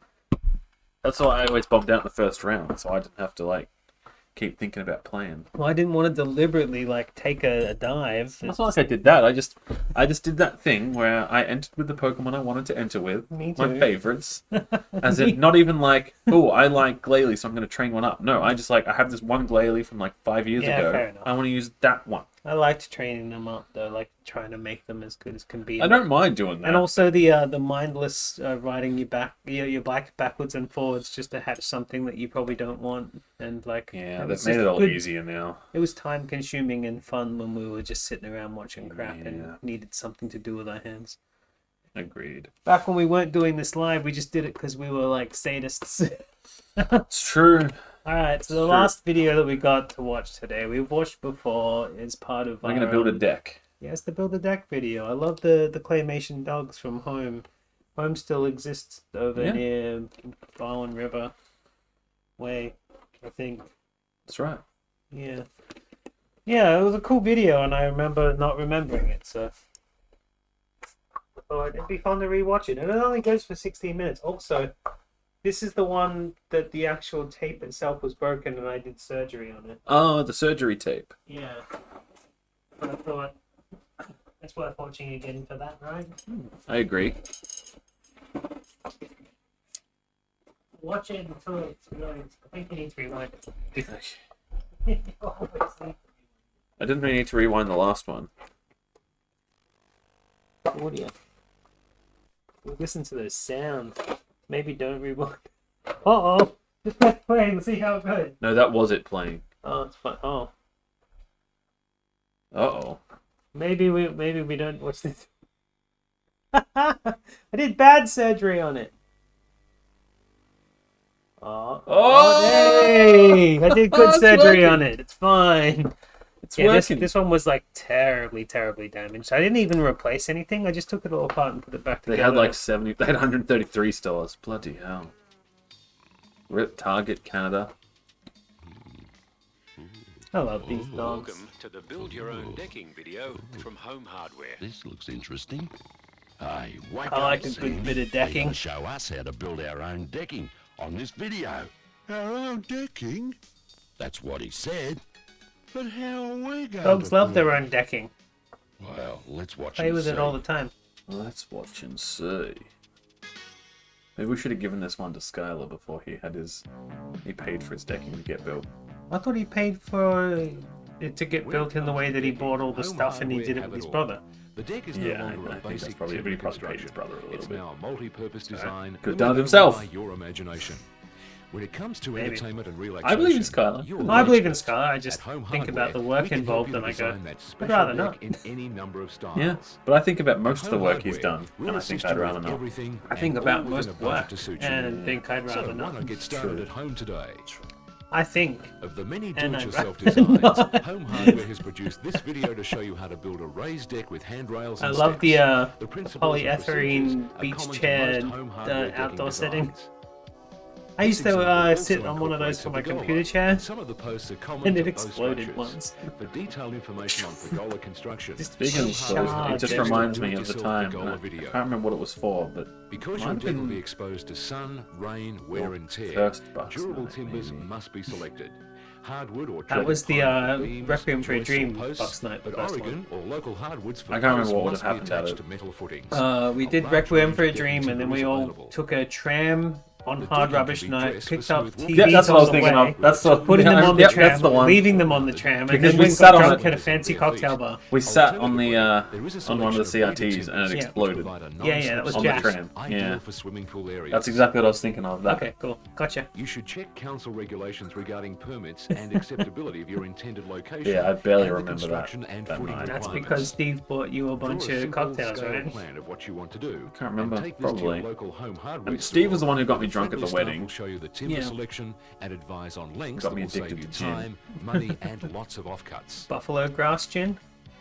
That's why I always bombed out in the first round, so I didn't have to keep thinking about playing. Well, I didn't want to deliberately like take a dive. It's not like I did that. I just did that thing where I entered with the Pokemon I wanted to enter with. Me My too. favorites. As in, not even like, oh, I like Glalie, so I'm going to train one up. No, I just like, I have this one Glalie from like 5 years Yeah, ago. fair enough. I want to use that one. I liked training them up though, like trying to make them as good as can be. I don't mind doing that. And also the mindless riding your black backwards and forwards just to hatch something that you probably don't want, and like Yeah, was they've made just it all good. easier now. It was time consuming and fun when we were just sitting around watching crap Yeah. and needed something to do with our hands. Agreed. Back when we weren't doing this live, we just did it because we were like sadists. It's true. Alright, so the True. last video that we got to watch today, we've watched before as part of I'm going to build a deck. Yes, the build a deck video. I love the claymation dogs from Home. Home still exists over Yeah. near Barwon River Way, I think. That's right. Yeah. Yeah, it was a cool video, and I remember not remembering it, so I thought it'd be fun to rewatch it. And it only goes for 16 minutes. Also, this is the one that the actual tape itself was broken, and I did surgery on it. Oh, the surgery tape. Yeah. But I thought it's worth watching again for that, right? I agree. Watch it until it's really. I think you need to rewind it. I didn't really need to rewind the last one. Audio. Listen to those sounds. Maybe don't rewind. Uh-oh! Just press play and see how it goes. No, that was it playing. Oh, it's fine. Oh. Uh-oh. Maybe we don't watch this. I did bad surgery on it. Oh, hey! I did good It's surgery working. on it. It's fine. It's Yeah, working. this one was like terribly damaged. I didn't even replace anything. I just took it all apart and put it back They together. had like 70, they had 133 stars. Bloody hell. Rip Target Canada. I love these dogs. Welcome to the Build Your Own Decking video from Home Hardware. This looks interesting. Hey, wake I up, like a Sam. good bit of They're decking. gonna show us how to build our own decking on this video. Our own decking? That's what he said. But how are we going Dogs to love their build own decking. Well, let's watch Play and with it see. all the time. Let's watch and see. Maybe we should have given this one to Skylar before he paid for his decking to get built. I thought he paid for it to get built in the way that he bought all the Home stuff and he Hardware did it have with his all. brother. The deck is Yeah, no I longer a think that's basic probably- timber he probably paid construction. his brother a little It's bit. now a multi-purpose design. Could've done it limited himself. by your imagination. When it comes to Maybe. entertainment and relaxation, I believe in Skylar. you're I the believe in expert. Skylar. I just At Home think about Hardware, the work we can help involved you and I go, design that I'd special rather deck not. in any number of styles. Yeah, but I think about most of the Home work he's Hardware done, will and I think assist I'd you rather with not. everything I think and about all within most a budget work to suit and you. think I'd rather So why not. not get started at home today? I think. Of the many And I'd do-it-yourself rather designs, not. Home Hardware has produced this video to show you how to build a raised deck with handrails I and love the steps. The principles and polyethylene procedures are beach common to chair most home hardware decking outdoor setting. designs. I used This to example sit also on one of those incorporates for a my pergola, computer chair, and some of the posts are common and it to both exploded structures. once. For detailed information on pergola construction, Speaking of Just stores, charge it just extra. reminds me of the Do-it-yourself time. pergola I video. can't remember what it was for, but because might your have deck will been be exposed to sun, rain, wear and tear, first bus durable night, timbers maybe. must be selected. Hardwood or That was the treated pine for beams, Requiem for a joists or Dream posts, box night, the but first Oregon or local hardwoods for I can't remember posts what would must have be happened at attached it. to metal footings. We A did large Requiem range for a of Dream, decking and then we timber is all available. took a tram on The hard decking rubbish can be night, dressed picked for up smooth walking. TVs yeah, that's what I was on the thinking way, of. That's the putting them on the yep, tram, that's the one. leaving them on the tram, and Because then we we sat got on drunk it. at a fancy cocktail bar. We sat on the There is a on one of the selection CRTs and it weighted exploded. timbers which provide a Yeah, that was on the Jack. tram. ideal Yeah, for swimming pool areas. that's exactly what I was thinking of. That. Okay, cool, gotcha. You should check council regulations regarding permits and acceptability of your intended location. Yeah, I barely and the remember that. construction and that footing night. That's requirements. because Steve bought you a Draw bunch a of simple cocktails, scale right? plan of what you want to do. Can't remember, and take this to your probably. local home hardware And Steve store. was the one who got me The drunk at the friendly staff wedding. will show you the timber Yeah. selection and advise on lengths Got that me will save addicted you to gin. time, money, and lots of offcuts. Buffalo grass gin.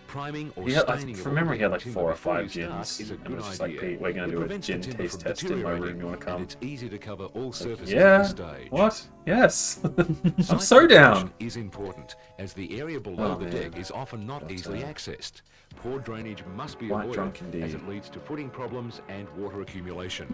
Priming or He had, staining of from memory, he had like all 4 or timber 5 before you start gins. is a And it good was just like, idea. Pete, we're going It to do a prevents gin the timber taste from test in my room. deteriorating, You want to and come? it's easy to cover all surfaces Yeah. at this stage. What? Yes. I'm Site so down. location is important, as the area below Oh, the man. deck is often not That's easily right. accessed. Poor drainage must be Quite avoided, drunk indeed. as it leads to footing problems and water accumulation.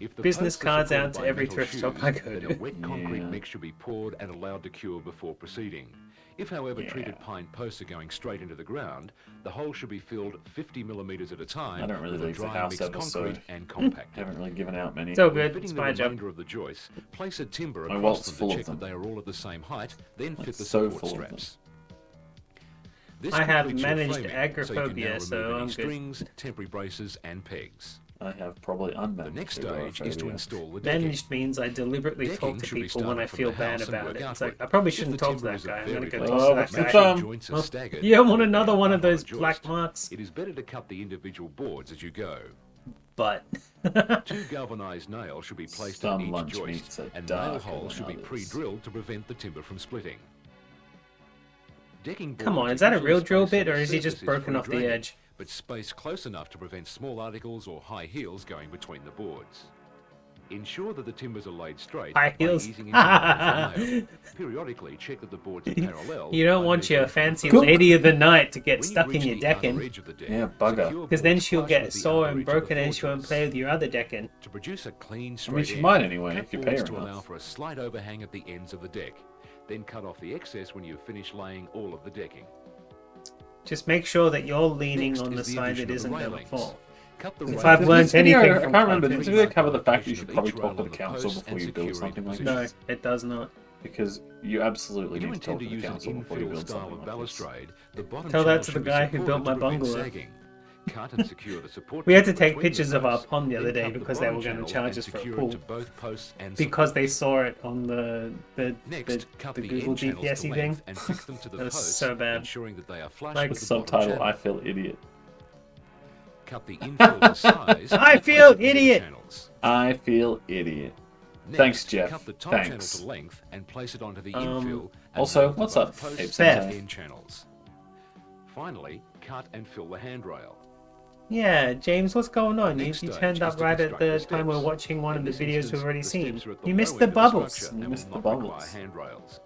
If the Business posts are cards supported out to by every metal thrift shop shoes, I go then to. a wet concrete Yeah. mix should be poured and allowed to cure before proceeding. If, however, Yeah. treated pine posts are going straight into the ground, the hole should be filled 50 millimetres at a time I don't really with a leave the dry house mixed episode. concrete and compact. Haven't really given out many. It's all When good. fitting It's the my job. remainder of the joists, place a timber My across wallet's them full to of check that them. they are all at the same height, then Like, fit the so support full of them. straps. This I have completes your managed framing, so you can now agoraphobia, remove so any I'm good. strings, temporary braces and pegs. I have probably unmanaged. The next stage is to install the Managed means I deliberately talk to people when I feel bad about it. It's like, I probably shouldn't talk to that guy. I'm going to go talk to that guy. You don't want another one of those black marks. It is better to cut the individual boards as you go. But 2 galvanized nails should be placed in each joist, and nail holes should be pre-drilled to prevent the timber from splitting. Come on, is that a real drill bit, or is he just broken off the edge? But spaced close enough to prevent small articles or high heels going between the boards. Ensure that the timbers are laid straight high heels. by easing into the nail. Periodically check that the boards are parallel. You don't want your fancy lady of the night to get stuck in your decking. Yeah, bugger. Because then she'll get sore and broken and she won't play with your other decking. To produce a clean straight I mean, she might anyway, if you pay her to enough. allow for a slight overhang at the ends of the deck. Then cut off the excess when you've finished laying all of the decking. Just make sure that you're leaning on the side that isn't going to fall. If I've learned anything from I can't remember, did they cover the fact that you should probably talk to the council before you build something like this? No, it does not. Because you absolutely need to talk to the council before you build something like this. Tell that to the guy who built my bungalow. We had to take pictures of our pond the other day because they were going to charge us for a pool. Because they saw it on the Google GPSy thing. That was so bad. Like the subtitle, I feel idiot. Cut the infill to size. I feel idiot. I feel idiot. Thanks, Jeff. Cut the top Thanks. channel to length and place it onto the infill. Also, what's up? End channels. Finally, cut and fill the handrail. Yeah, James, what's going on? You turned up right at the time we're watching one of the videos we've already seen. You missed the bubbles. You missed the bubbles. Handrails.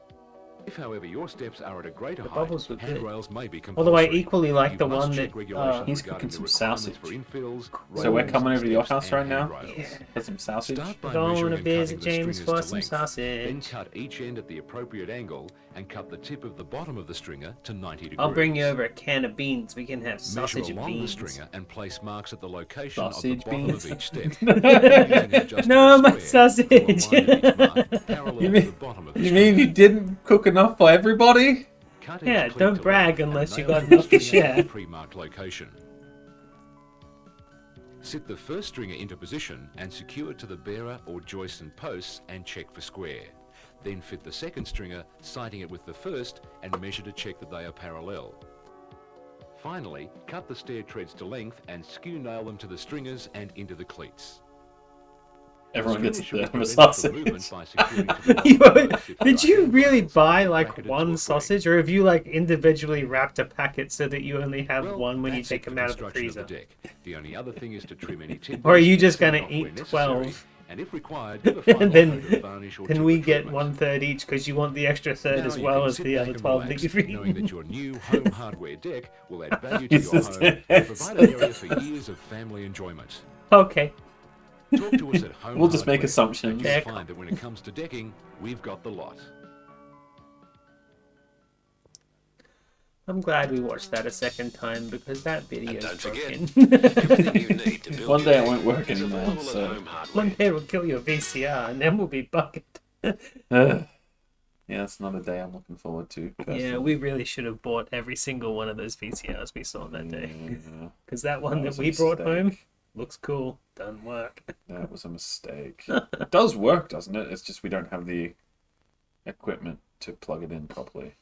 If, however, your steps are at a greater height, bubbles were handrails may be compulsory. Although I equally like the one that he's cooking some sausage. So we're coming over to your house right now. Yeah. For some sausage. Going to visit James for some sausage. Then cut each end at the appropriate angle and cut the tip of the bottom of the stringer to 90 degrees. I'll bring you over a can of beans. We can have sausage Measure and along beans. the stringer and place marks at the location Sausage of the bottom beans. of each step. No, my sausage. You mean you didn't cook enough for everybody? Yeah, don't brag unless you got enough to share. Pre-marked location. Sit the first stringer into position and secure it to the bearer or joists and posts and check for square. Then fit the second stringer, sighting it with the first, and measure to check that they are parallel. Finally, cut the stair treads to length and skew nail them to the stringers and into the cleats. Everyone gets a third of a sausage. Did you really buy like one sausage, or have you like individually wrapped a packet so that you only have one when you take them out of the freezer? The only other thing is to trim any timbers. Or are you just going to eat 12? And if required, and then we get 1/3 each because you want the extra third as well as the other 12 that you've eaten. Knowing that your new home hardware deck will add value to your home and provide an area for years of family enjoyment. Okay. Talk to us at Home We'll just make Hardware, assumptions. and you'll find that when it comes to decking, we've got the lot. I'm glad we watched that a second time because that video is broken. One day it won't work anymore, so... One day we'll kill your VCR and then we'll be bucket. Yeah, it's not a day I'm looking forward to. Personally. Yeah, we really should have bought every single one of those VCRs we saw that day. Because that one that we brought home looks cool. Doesn't work. That was a mistake. It does work, doesn't it? It's just we don't have the equipment to plug it in properly.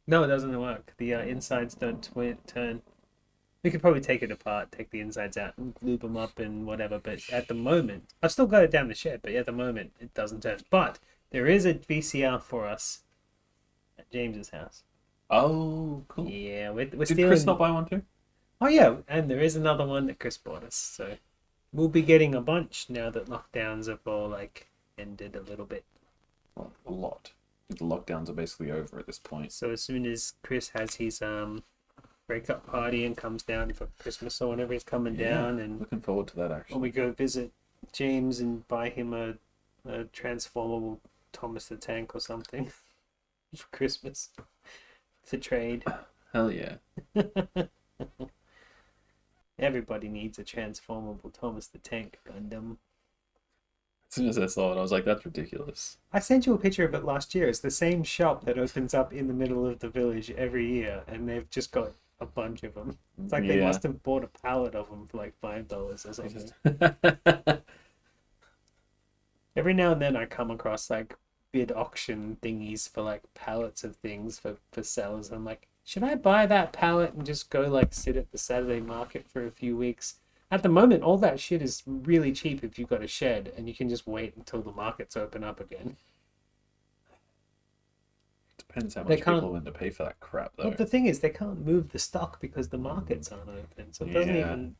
No, it doesn't work. The insides don't turn. We could probably take it apart, take the insides out, and lube them up and whatever. But at the moment, I've still got it down the shed. But at the moment, it doesn't turn. But there is a VCR for us at James's house. Oh, cool. Yeah, we're Did stealing... Chris not buy one too? Oh yeah, and there is another one that Chris bought us. So we'll be getting a bunch now that lockdowns have all like ended a little bit. Well, a lot. The lockdowns are basically over at this point. So as soon as Chris has his breakup party and comes down for Christmas or whenever he's coming down, and looking forward to that actually. Or we go visit James and buy him a transformable Thomas the Tank or something for Christmas to trade. Hell yeah. Everybody needs a transformable Thomas the Tank Gundam. As soon as I saw it, I was like, that's ridiculous. I sent you a picture of it last year. It's the same shop that opens up in the middle of the village every year, and they've just got a bunch of them. It's like they must have bought a pallet of them for like $5 or something. Every now and then I come across like bid auction thingies for like pallets of things for sellers. I'm like, should I buy that pallet and just go like sit at the Saturday market for a few weeks? At the moment, all that shit is really cheap if you've got a shed and you can just wait until the markets open up again. Depends how much people are willing to pay for that crap, though. Well, the thing is, they can't move the stock because the markets aren't open. So it doesn't even...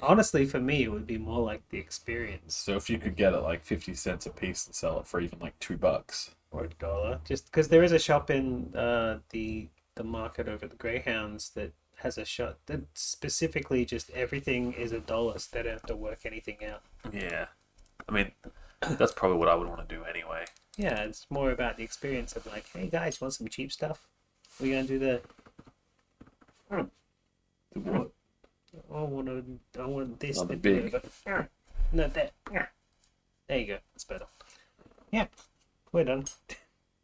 Honestly, for me, it would be more like the experience. So if you could get it like 50 cents a piece and sell it for even like $2. Or $1. Just because there is a shop in the market over the Greyhounds that has a shop that specifically just everything is $1, so they don't have to work anything out. Yeah. I mean, that's probably what I would want to do anyway. Yeah, it's more about the experience of like, hey guys, want some cheap stuff? We're going to do the... The what? I want this. Oh, the big. No, that. There you go. That's better. Yeah, we're done.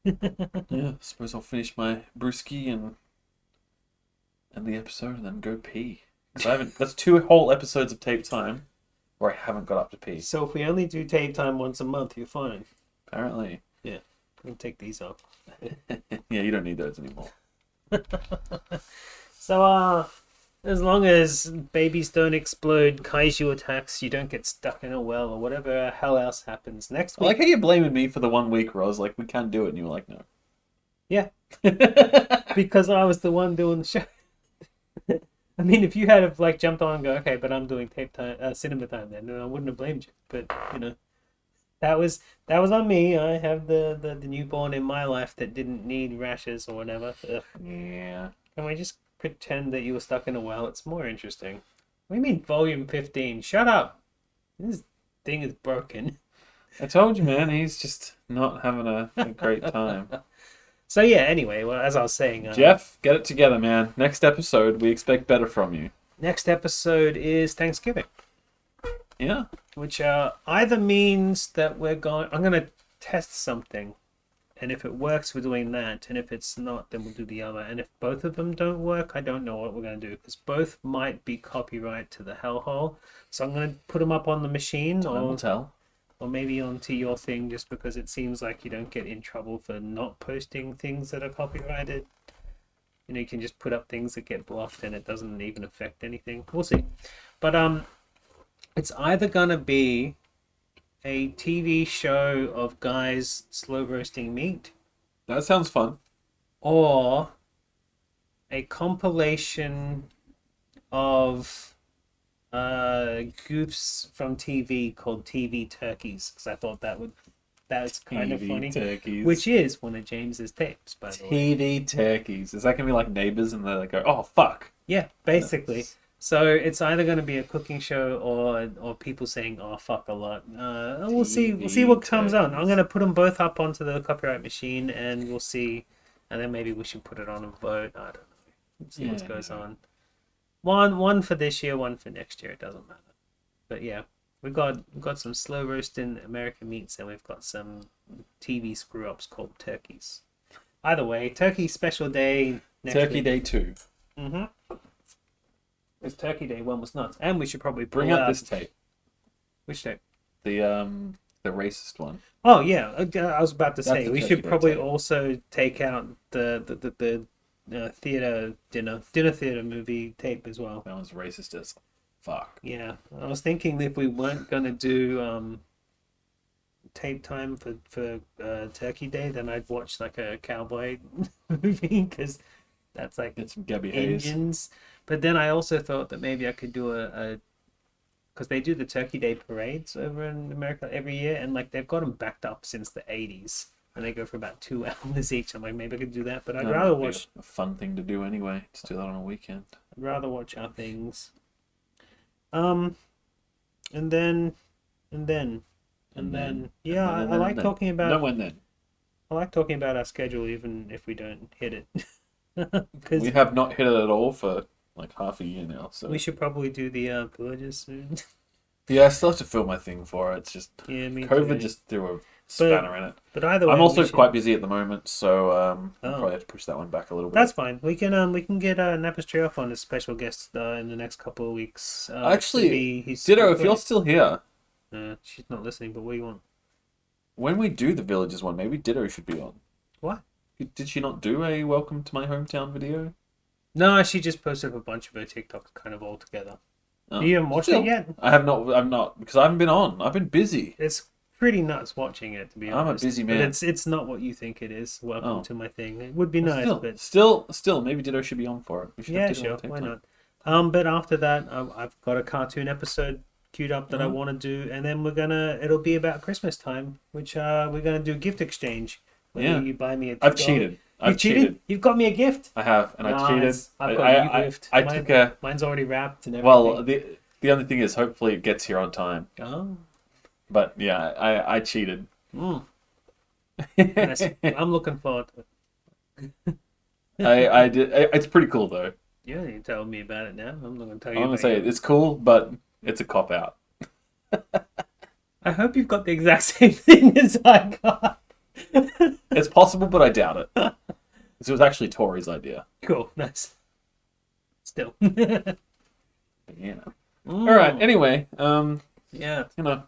Yeah, I suppose I'll finish my brewski and end the episode and then go pee. 'Cause I haven't. That's 2 whole episodes of tape time where I haven't got up to pee. So if we only do tape time once a month, you're fine. Apparently. Yeah, we can take these off. Yeah, you don't need those anymore. So as long as babies don't explode, kaiju attacks, you don't get stuck in a well or whatever hell else happens next week. I like how you're blaming me for the 1 week where I was like, we can't do it, and you were like, no. Yeah. Because I was the one doing the show. I mean, if you had like jumped on and go, okay, but I'm doing tape time, cinema time then, I wouldn't have blamed you. But you know, that was on me. I have the newborn in my life that didn't need rashes or whatever. Ugh. Yeah. Can we just pretend that you were stuck in a well? It's more interesting. What do you mean, volume 15? Shut up. This thing is broken. I told you, man. He's just not having a great time. So yeah, anyway, well, as I was saying... Jeff, get it together, man. Next episode, we expect better from you. Next episode is Thanksgiving. Yeah. Which either means that I'm going to test something. And if it works, we're doing that. And if it's not, then we'll do the other. And if both of them don't work, I don't know what we're going to do. Because both might be copyright to the hellhole. So I'm going to put them up on the machine. Time will tell. Or maybe onto your thing, just because it seems like you don't get in trouble for not posting things that are copyrighted. You know, you can just put up things that get blocked and it doesn't even affect anything. We'll see. But it's either going to be a TV show of guys slow roasting meat. That sounds fun. Or a compilation of goofs from TV called TV Turkeys, because I thought that's kind of funny. Turkeys. Which is one of James's tapes, by the way. TV Turkeys. Is that going to be like Neighbours and they like go, oh, fuck? Yeah, basically. So it's either going to be a cooking show or people saying "oh fuck" a lot. We'll see what comes on. I'm going to put them both up onto the copyright machine, and we'll see. And then maybe we should put it on a vote. I don't know. See what goes on. One for this year, one for next year. It doesn't matter. But yeah, we've got some slow roasting American meats, and we've got some TV screw ups called turkeys. Either way, turkey special day. Turkey Day 2. Mm-hmm. It's Turkey Day 1 was nuts, and we should probably bring up this tape. Which tape? The racist one. Oh yeah, I was about to say we should probably tape. Also take out the theater dinner theater movie tape as well. That was racist as fuck. Yeah, I was thinking if we weren't gonna do tape time for Turkey Day, then I'd watch like a cowboy movie because that's like it's Gabby Hayes. Engines. But then I also thought that maybe I could do because they do the Turkey Day parades over in America every year, and like they've got them backed up since the 80s, and they go for about 2 hours each. I'm like, maybe I could do that, but I'd rather watch a fun thing to do anyway. Just do that on a weekend. I'd rather watch our things. And then, yeah, I like talking about. No, when then. I like talking about our schedule, even if we don't hit it. We have not hit it at all for like half a year now, so we should probably do the villages soon. Yeah, I still have to fill my thing for it. It's just me COVID too. just threw a spanner in it. But either way, I'm also we should- quite busy at the moment, so I'll Oh. probably have to push that one back a little bit. That's fine. We can get Napastrioff on as special guest in the next couple of weeks. Actually, he's Ditto, if you're still here, she's not listening. But what do you want? when we do the Villages one, maybe Ditto should be on. What? Did she not do a Welcome to My Hometown video? No, she just posted up a bunch of her TikToks kind of all together. Oh. You haven't watched Still, it yet? I have not. I'm not because I haven't been on. I've been busy. It's pretty nuts watching it, to be I'm a honest. busy But man. it's not what you think it is. Welcome Oh. to my thing. It would be nice, but still, maybe Ditto should be on for it. We should yeah, have Ditto sure, on the why TikTok. not? But after that, I've got a cartoon episode queued up that I Mhm. want to do, and then it'll be about Christmas time, which we're gonna do gift exchange. Where Yeah. you buy me a. I've cheated. You've cheated. You've got me a gift. I have, and I cheated. Nice. I've got you a gift. I took a. Mine's already wrapped and everything. Well, the only thing is, hopefully, it gets here on time. Oh. But yeah, I cheated. Nice. I'm looking forward to it. I did. It's pretty cool though. You don't need to tell me about it now. I'm not going to tell you. I'm gonna about say it. it's cool, but it's a cop out. I hope you've got the exact same thing as I got. It's possible, but I doubt it. This was actually Tori's idea. Cool, nice. Still. Yeah. All right. Anyway, yeah, gonna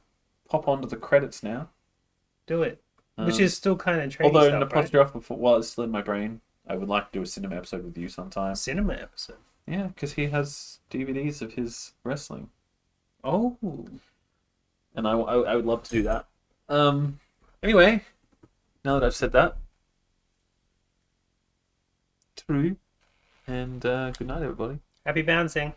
pop onto the credits now. Do it. Which is still kind of tradie although stuff, in the right? posture before, while it's still in my brain, I would like to do a cinema episode with you sometime. Cinema episode. Yeah, because he has DVDs of his wrestling. Oh. And I would love to do that. Anyway, now that I've said that, true. And good night, everybody. Happy bouncing.